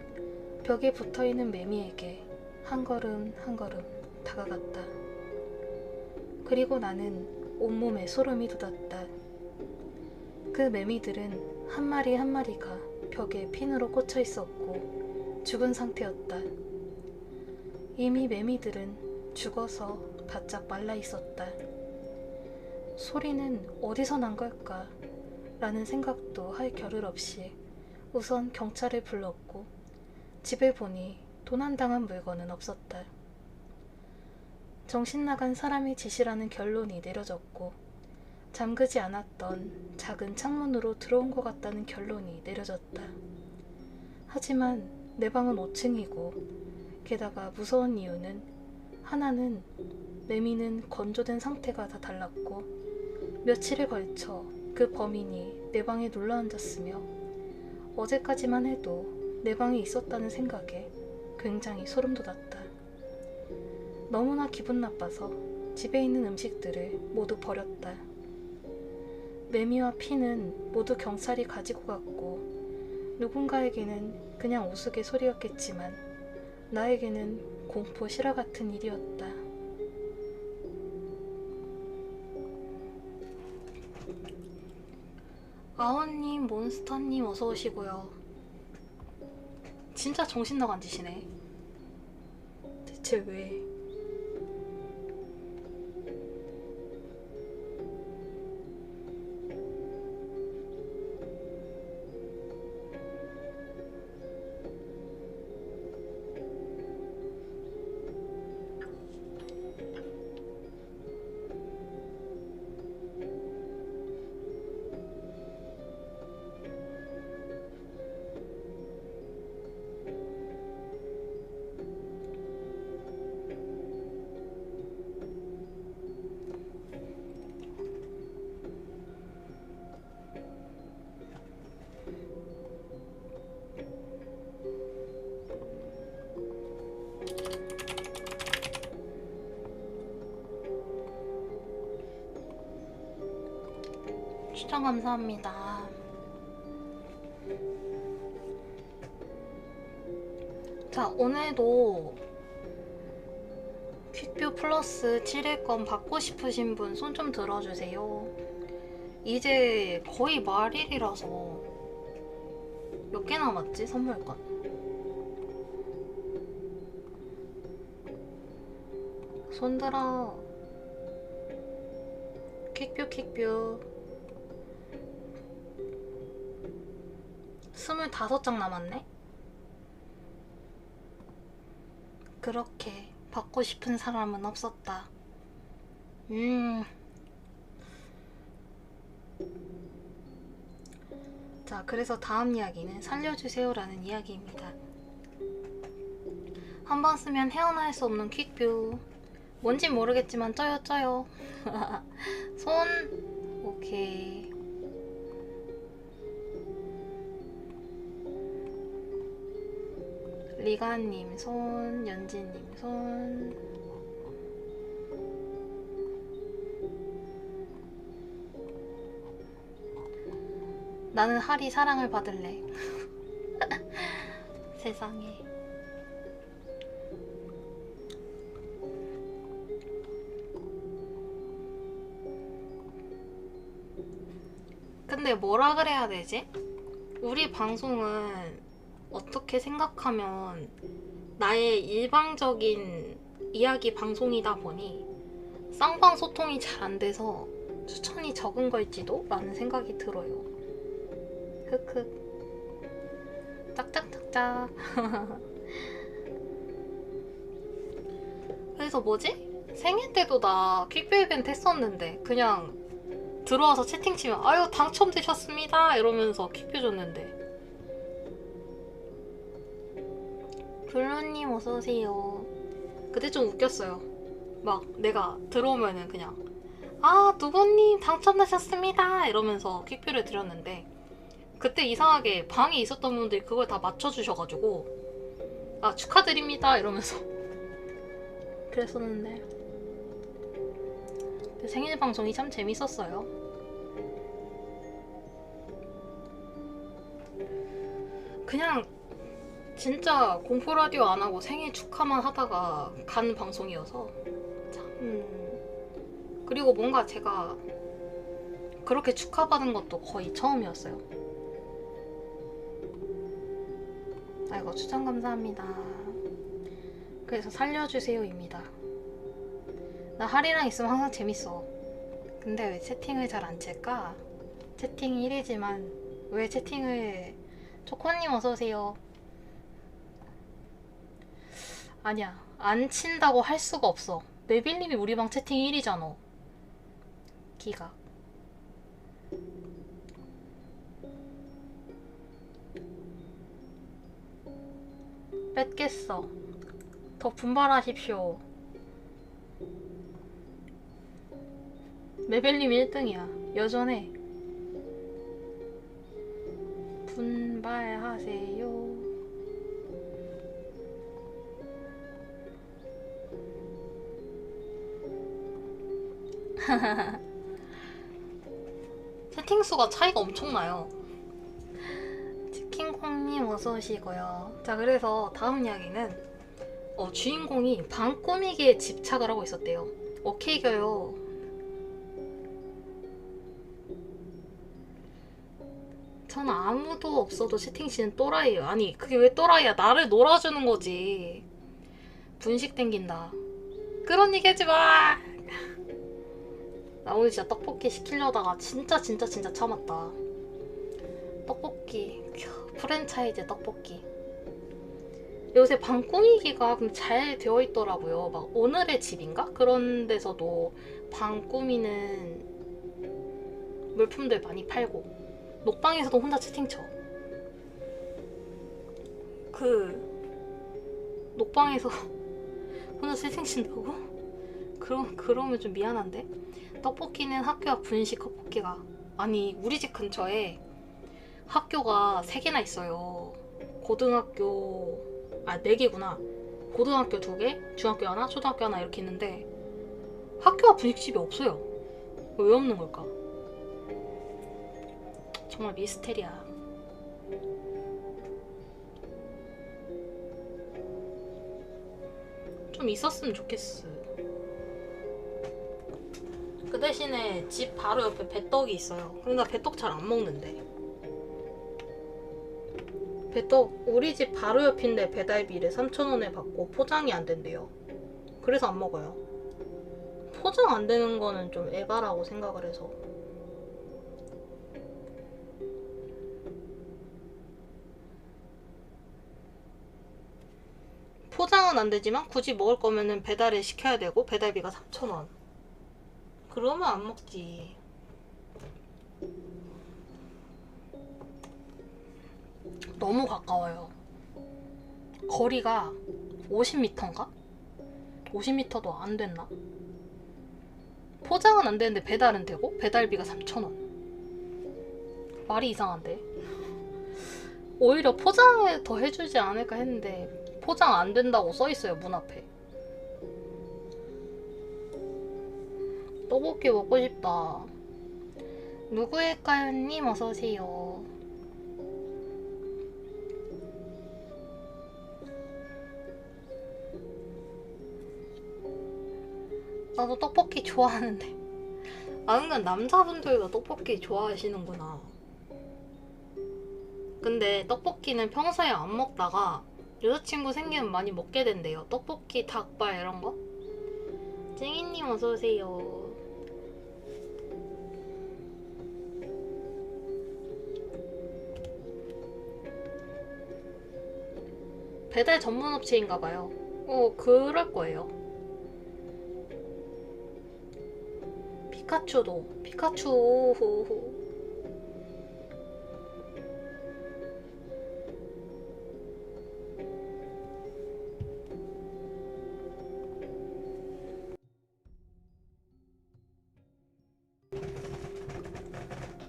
[SPEAKER 1] 벽에 붙어있는 매미에게 한 걸음 한 걸음 다가갔다. 그리고 나는 온몸에 소름이 돋았다. 그 매미들은 한 마리 한 마리가 벽에 핀으로 꽂혀 있었고 죽은 상태였다. 이미 매미들은 죽어서 바짝 말라 있었다. 소리는 어디서 난 걸까? 라는 생각도 할 겨를 없이 우선 경찰을 불렀고 집에 보니 도난당한 물건은 없었다. 정신나간 사람의 짓이라는 결론이 내려졌고 잠그지 않았던 작은 창문으로 들어온 것 같다는 결론이 내려졌다. 하지만 내 방은 5층이고 게다가 무서운 이유는 하나는 매미는 건조된 상태가 다 달랐고 며칠에 걸쳐 그 범인이 내 방에 눌러앉았으며 어제까지만 해도 내 방에 있었다는 생각에 굉장히 소름 돋았다. 너무나 기분 나빠서 집에 있는 음식들을 모두 버렸다. 매미와 피는 모두 경찰이 가지고 갔고 누군가에게는 그냥 우스갯소리였겠지만 나에게는 공포 실화 같은 일이었다. 아원님, 몬스터님 어서 오시고요. 진짜 정신 나간 짓이네. 대체 왜? 추천 감사합니다. 자, 오늘도 퀵뷰 플러스 7일권 받고 싶으신 분 손 좀 들어주세요. 이제 거의 말일이라서 몇 개 남았지? 선물권. 손들어. 퀵뷰 25장 남았네? 그렇게 받고 싶은 사람은 없었다. 자, 그래서 다음 이야기는 살려주세요 라는 이야기입니다. 한 번 쓰면 헤어나올 수 없는 퀵뷰. 뭔진 모르겠지만 쪄요. 손. 오케이. 리가님 손, 연지님 손. 나는 하리 사랑을 받을래. 세상에. 근데 뭐라 그래야 되지? 우리 방송은 어떻게 생각하면 나의 일방적인 이야기 방송이다 보니 쌍방 소통이 잘 안 돼서 추천이 적은 걸지도? 라는 생각이 들어요. 흑흑. 짝짝짝짝. 그래서 뭐지? 생일 때도 나 퀵뷰 이벤트 했었는데 그냥 들어와서 채팅치면 아유 당첨되셨습니다 이러면서 퀵뷰 줬는데. 블루님 어서오세요. 그때 좀 웃겼어요. 막 내가 들어오면은 그냥 아 누구님 당첨되셨습니다 이러면서 퀵뷰를 드렸는데 그때 이상하게 방에 있었던 분들이 그걸 다 맞춰주셔가지고 아 축하드립니다 이러면서 그랬었는데 생일 방송이 참 재밌었어요. 그냥 진짜 공포 라디오 안 하고 생일 축하만 하다가 간 방송이어서 참. 그리고 뭔가 제가 그렇게 축하받은 것도 거의 처음이었어요. 아이고 추천 감사합니다. 그래서 살려주세요입니다. 나 하리랑 있으면 항상 재밌어. 근데 왜 채팅을 잘 안 칠까? 채팅이 1이지만 왜 채팅을... 초코님 어서오세요. 아니야 안 친다고 할 수가 없어. 네빌님이 우리 방 채팅 1이잖아. 기가. 뺏겠어. 더 분발하십시오. 메벨님이 1등이야. 여전해. 분발하세요. 채팅수가 차이가 엄청나요. 치킨콩님 어서오시고요. 자 그래서 다음 이야기는 주인공이 방 꾸미기에 집착을 하고 있었대요. 오케이 겨요. 저는 아무도 없어도 채팅치는 또라이예요. 아니 그게 왜 또라이야. 나를 놀아주는 거지. 분식 땡긴다. 그런 얘기 하지 마. 나 오늘 진짜 떡볶이 시키려다가 진짜 참았다. 떡볶이 프랜차이즈 떡볶이. 요새 방 꾸미기가 잘 되어 있더라고요. 막 오늘의 집인가? 그런 데서도 방 꾸미는 물품들 많이 팔고 녹방에서도 혼자 채팅 쳐. 녹방에서 혼자 채팅 친다고? 그러면 좀 미안한데? 떡볶이는 학교 앞 분식 떡볶이가 아니 우리 집 근처에 학교가 3개나 있어요. 고등학교 4개구나. 고등학교 2개, 중학교 하나, 초등학교 하나 이렇게 있는데 학교 앞 분식집이 없어요. 왜 없는 걸까? 정말 미스테리야. 좀 있었으면 좋겠어. 그 대신에 집 바로 옆에 배떡이 있어요. 근데 나 배떡 잘 안 먹는데. 배떡 우리 집 바로 옆인데 배달비를 3,000원에 받고 포장이 안 된대요. 그래서 안 먹어요. 포장 안 되는 거는 좀 에바라고 생각을 해서. 포장은 안 되지만 굳이 먹을 거면은 배달을 시켜야 되고 배달비가 3,000원. 그러면 안 먹지. 너무 가까워요. 거리가 50m인가? 50m도 안 됐나? 포장은 안 되는데 배달은 되고 배달비가 3,000원. 말이 이상한데? 오히려 포장을 더 해주지 않을까 했는데 포장 안 된다고 써있어요, 문 앞에. 떡볶이 먹고 싶다. 누구일까요? 님 어서오세요. 나도 떡볶이 좋아하는데. 은근 남자분들도 떡볶이 좋아하시는구나. 근데 떡볶이는 평소에 안 먹다가 여자친구 생기면 많이 먹게 된대요. 떡볶이, 닭발 이런 거. 쟁이님 어서오세요. 배달 전문 업체인가봐요. 그럴 거예요. 피카츄도. 피카츄.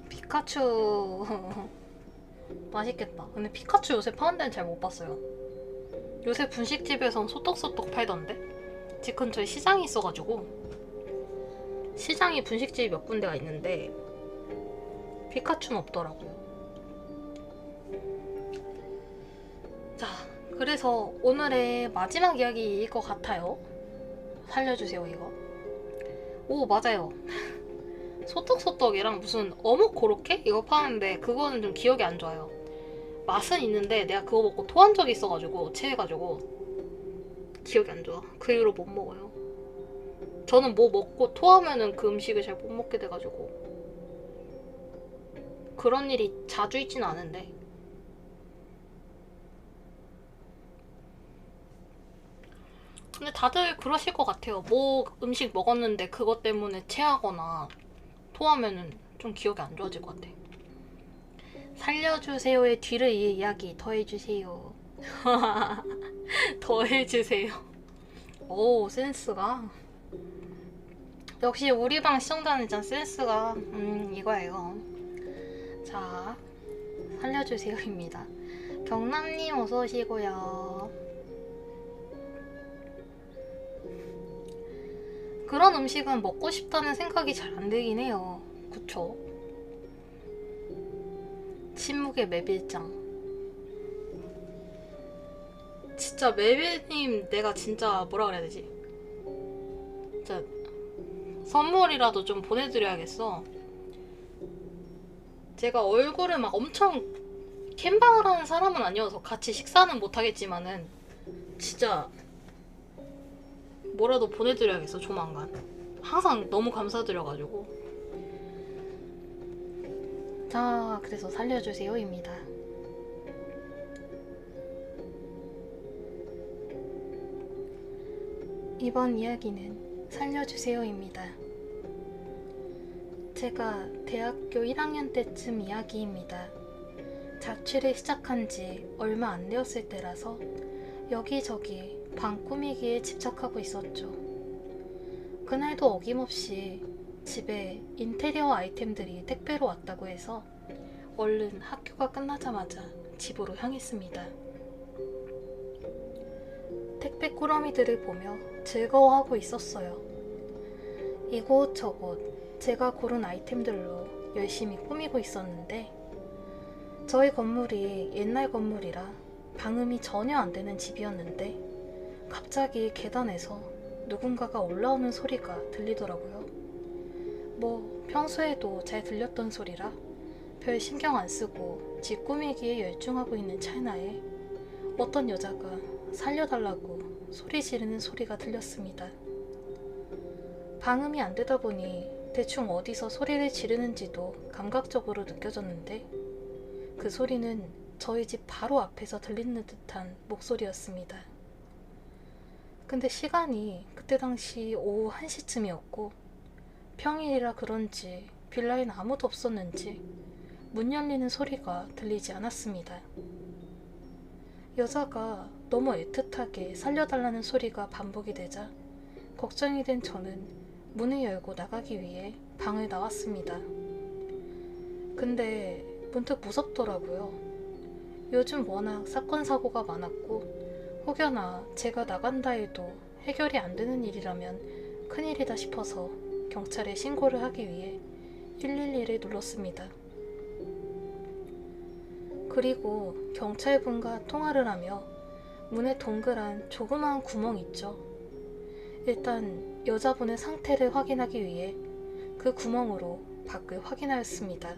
[SPEAKER 1] 피카츄. 맛있겠다. 근데 피카츄 요새 파는 데는 잘 못 봤어요. 요새 분식집에선 소떡소떡 팔던데? 집 근처에 시장이 있어가지고 시장이 분식집이 몇 군데가 있는데 피카츄는 없더라고요. 자, 그래서 오늘의 마지막 이야기일 것 같아요. 살려주세요 이거. 오 맞아요. 소떡소떡이랑 무슨 어묵 고로케? 이거 파는데 그거는 좀 기억이 안 좋아요. 맛은 있는데 내가 그거 먹고 토한 적이 있어가지고 체해가지고 기억이 안 좋아. 그 이후로 못 먹어요. 저는 뭐 먹고 토하면은 그 음식을 잘 못 먹게 돼가지고 그런 일이 자주 있진 않은데 근데 다들 그러실 것 같아요. 뭐 음식 먹었는데 그것 때문에 체하거나 토하면은 좀 기억이 안 좋아질 것 같아. 살려주세요의 뒤를 이야기 더해주세요. 더해주세요. 오 센스가 역시 우리 방 시청자는 진짜 센스가 이거야 이거. 자 살려주세요입니다. 경남님 어서오시고요. 그런 음식은 먹고 싶다는 생각이 잘 안 들긴 해요. 그쵸? 침묵의 메빌장. 진짜 메빌님 내가 진짜 뭐라 그래야 되지? 진짜 선물이라도 좀 보내드려야겠어. 제가 얼굴을 막 엄청 캠방을 하는 사람은 아니어서 같이 식사는 못하겠지만은 진짜 뭐라도 보내드려야겠어 조만간. 항상 너무 감사드려가지고. 자 그래서 살려주세요입니다. 이번 이야기는 살려주세요입니다. 제가 대학교 1학년 때쯤 이야기입니다. 자취를 시작한 지 얼마 안 되었을 때라서 여기저기 방 꾸미기에 집착하고 있었죠. 그날도 어김없이 집에 인테리어 아이템들이 택배로 왔다고 해서 얼른 학교가 끝나자마자 집으로 향했습니다. 택배 꾸러미들을 보며 즐거워하고 있었어요. 이곳저곳 제가 고른 아이템들로 열심히 꾸미고 있었는데 저희 건물이 옛날 건물이라 방음이 전혀 안 되는 집이었는데 갑자기 계단에서 누군가가 올라오는 소리가 들리더라고요. 뭐 평소에도 잘 들렸던 소리라 별 신경 안 쓰고 집 꾸미기에 열중하고 있는 찰나에 어떤 여자가 살려달라고 소리 지르는 소리가 들렸습니다. 방음이 안 되다 보니 대충 어디서 소리를 지르는지도 감각적으로 느껴졌는데 그 소리는 저희 집 바로 앞에서 들리는 듯한 목소리였습니다. 근데 시간이 그때 당시 오후 1시쯤이었고 평일이라 그런지 빌라에는 아무도 없었는지 문 열리는 소리가 들리지 않았습니다. 여자가 너무 애틋하게 살려달라는 소리가 반복이 되자 걱정이 된 저는 문을 열고 나가기 위해 방을 나왔습니다. 근데 문득 무섭더라고요. 요즘 워낙 사건 사고가 많았고 혹여나 제가 나간다 해도 해결이 안 되는 일이라면 큰일이다 싶어서 경찰에 신고를 하기 위해 112를 눌렀습니다. 그리고 경찰분과 통화를 하며 문에 동그란 조그마한 구멍 있죠. 일단 여자분의 상태를 확인하기 위해 그 구멍으로 밖을 확인하였습니다.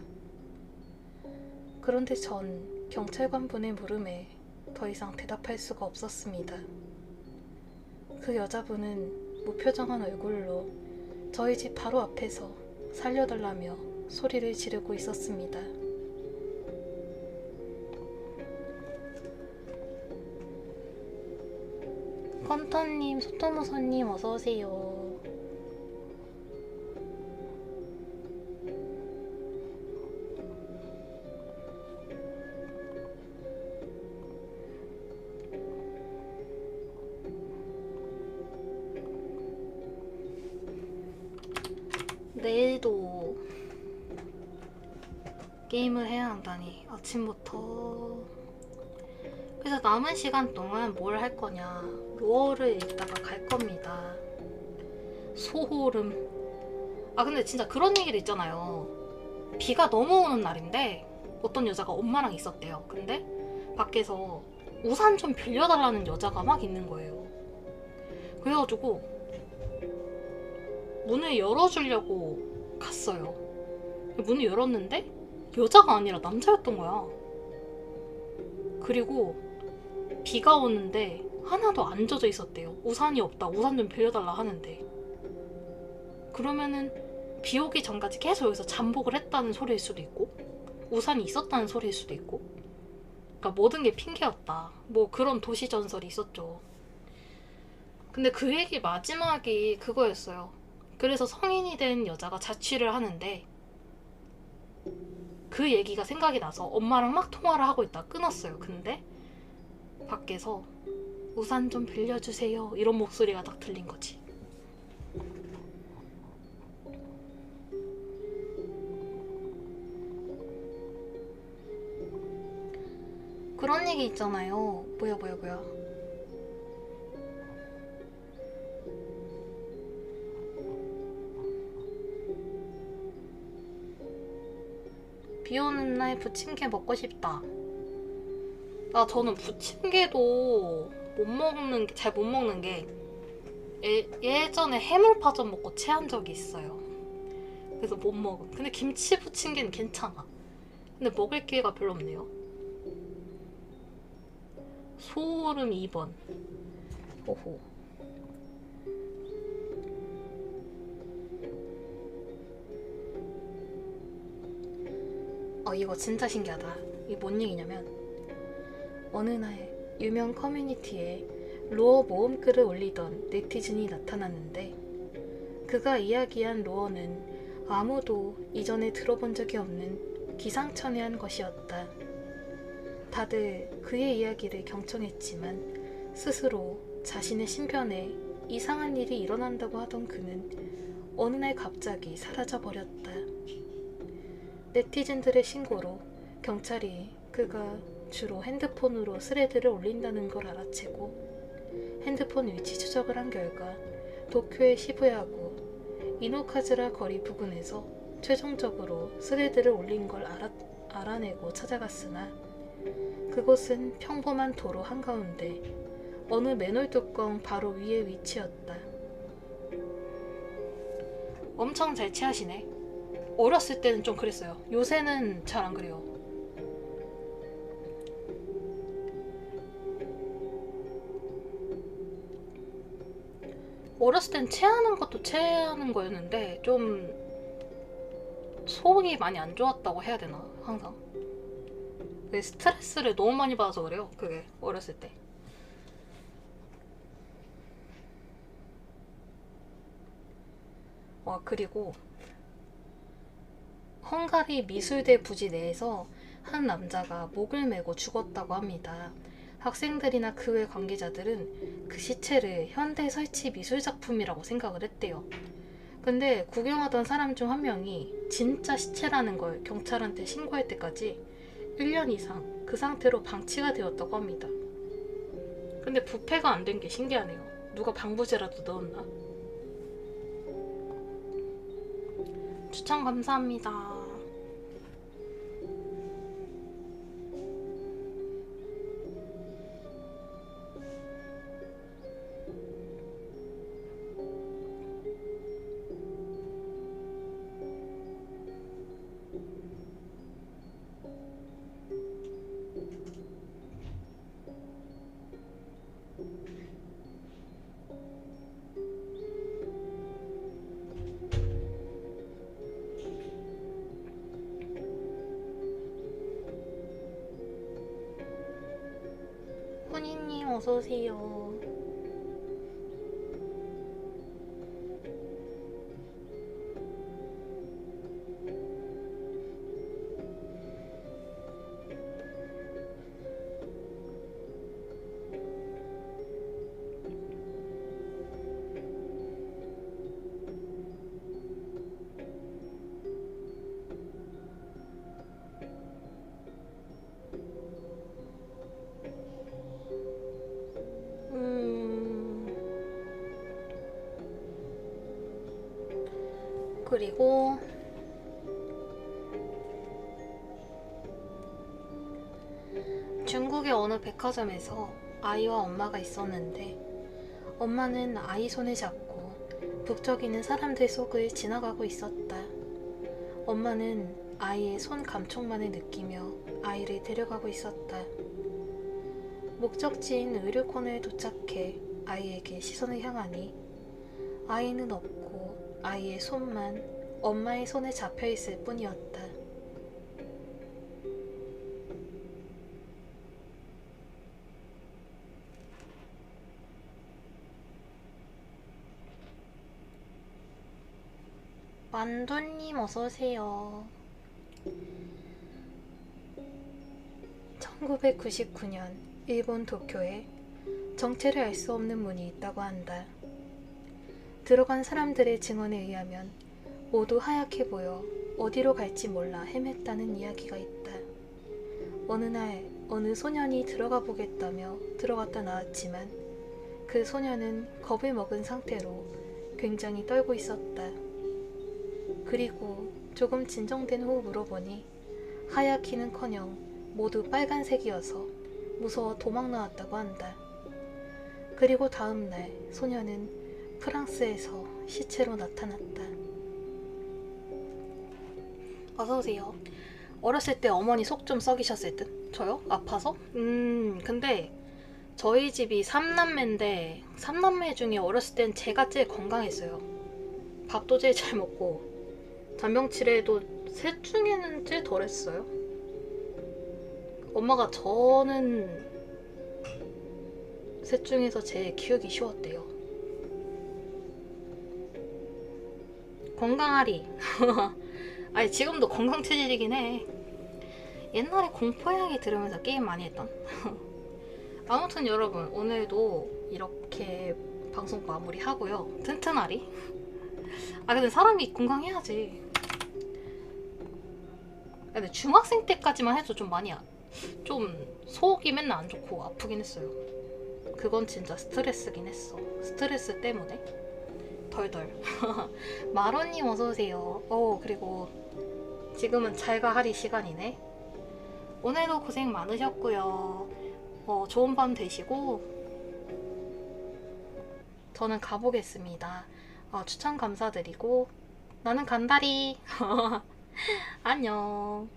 [SPEAKER 1] 그런데 전 경찰관분의 물음에 더 이상 대답할 수가 없었습니다. 그 여자분은 무표정한 얼굴로 저희 집 바로 앞에서 살려달라며 소리를 지르고 있었습니다. 컨터님, 소토무서님 어서오세요. 내일도 게임을 해야 한다니, 아침부터. 그래서 남은 시간 동안 뭘 할 거냐, 로어를 이따가 갈 겁니다. 소홀음. 아 근데 진짜 그런 얘기도 있잖아요. 비가 너무 오는 날인데 어떤 여자가 엄마랑 있었대요. 근데 밖에서 우산 좀 빌려달라는 여자가 막 있는 거예요. 그래가지고 문을 열어주려고 갔어요. 문을 열었는데 여자가 아니라 남자였던 거야. 그리고 비가 오는데 하나도 안 젖어 있었대요. 우산이 없다, 우산 좀 빌려달라 하는데. 그러면은 비 오기 전까지 계속 여기서 잠복을 했다는 소리일 수도 있고, 우산이 있었다는 소리일 수도 있고, 그러니까 모든 게 핑계였다, 뭐 그런 도시 전설이 있었죠. 근데 그 얘기 마지막이 그거였어요. 그래서 성인이 된 여자가 자취를 하는데 그 얘기가 생각이 나서 엄마랑 막 통화를 하고 있다 끊었어요. 근데 밖에서 우산 좀 빌려주세요 이런 목소리가 딱 들린 거지. 그런 얘기 있잖아요. 뭐야. 비 오는 날 부침개 먹고 싶다. 저는 부침개도 잘 못 먹는 게 예전에 해물파전 먹고 체한 적이 있어요. 그래서 못 먹음. 근데 김치 부침개는 괜찮아. 근데 먹을 기회가 별로 없네요. 소름 2번. 호호. 이거 진짜 신기하다. 이게 뭔 얘기냐면, 어느 날 유명 커뮤니티에 로어 모음글을 올리던 네티즌이 나타났는데, 그가 이야기한 로어는 아무도 이전에 들어본 적이 없는 기상천외한 것이었다. 다들 그의 이야기를 경청했지만 스스로 자신의 신변에 이상한 일이 일어난다고 하던 그는 어느 날 갑자기 사라져버렸다. 네티즌들의 신고로 경찰이 그가 주로 핸드폰으로 스레드를 올린다는 걸 알아채고 핸드폰 위치 추적을 한 결과 도쿄의 시부야구 이노카즈라 거리 부근에서 최종적으로 스레드를 올린 걸 알아내고 찾아갔으나 그곳은 평범한 도로 한가운데 어느 맨홀 뚜껑 바로 위에 위치했다. 엄청 잘 체하시네. 어렸을 때는 좀 그랬어요. 요새는 잘 안 그래요. 어렸을 땐 체하는 것도 체하는 거였는데 좀 속이 많이 안 좋았다고 해야 되나? 항상 스트레스를 너무 많이 받아서 그래요. 그게 어렸을 때. 그리고 헝가리 미술대 부지 내에서 한 남자가 목을 메고 죽었다고 합니다. 학생들이나 그 외 관계자들은 그 시체를 현대 설치 미술작품이라고 생각을 했대요. 근데 구경하던 사람 중 한 명이 진짜 시체라는 걸 경찰한테 신고할 때까지 1년 이상 그 상태로 방치가 되었다고 합니다. 근데 부패가 안 된 게 신기하네요. 누가 방부제라도 넣었나? 추천 감사합니다. 훈이님 어서오세요. 그리고 중국의 어느 백화점에서 아이와 엄마가 있었는데 엄마는 아이 손을 잡고 북적이는 사람들 속을 지나가고 있었다. 엄마는 아이의 손 감촉만을 느끼며 아이를 데려가고 있었다. 목적지인 의류코너에 도착해 아이에게 시선을 향하니 아이는 없고 아이의 손만 엄마의 손에 잡혀있을 뿐이었다. 만두님 어서오세요. 1999년 일본 도쿄에 정체를 알 수 없는 문이 있다고 한다. 들어간 사람들의 증언에 의하면 모두 하얗게 보여 어디로 갈지 몰라 헤맸다는 이야기가 있다. 어느 날 어느 소년이 들어가 보겠다며 들어갔다 나왔지만 그 소년은 겁을 먹은 상태로 굉장히 떨고 있었다. 그리고 조금 진정된 후 물어보니 하얗기는커녕 모두 빨간색이어서 무서워 도망 나왔다고 한다. 그리고 다음날 소년은 프랑스에서 시체로 나타났다. 어서오세요. 어렸을 때 어머니 속 좀 썩이셨을 듯? 저요? 아파서? 근데 저희 집이 3남매인데 3남매 중에 어렸을 땐 제가 제일 건강했어요. 밥도 제일 잘 먹고 잔병치레도 셋 중에는 제일 덜했어요. 엄마가 저는 셋 중에서 제일 키우기 쉬웠대요. 건강하리. 아니 지금도 건강 체질이긴 해. 옛날에 공포 이야기 들으면서 게임 많이 했던. 아무튼 여러분 오늘도 이렇게 방송 마무리하고요. 튼튼하리. 아 근데 사람이 건강해야지. 근데 중학생 때까지만 해도 좀 많이 좀 속이 맨날 안 좋고 아프긴 했어요. 그건 진짜 스트레스긴 했어. 스트레스 때문에 덜덜. 마로님 어서오세요. 그리고 지금은 잘가 하리 시간이네. 오늘도 고생 많으셨고요. 좋은 밤 되시고 저는 가보겠습니다. 추천 감사드리고 나는 간다리. 안녕.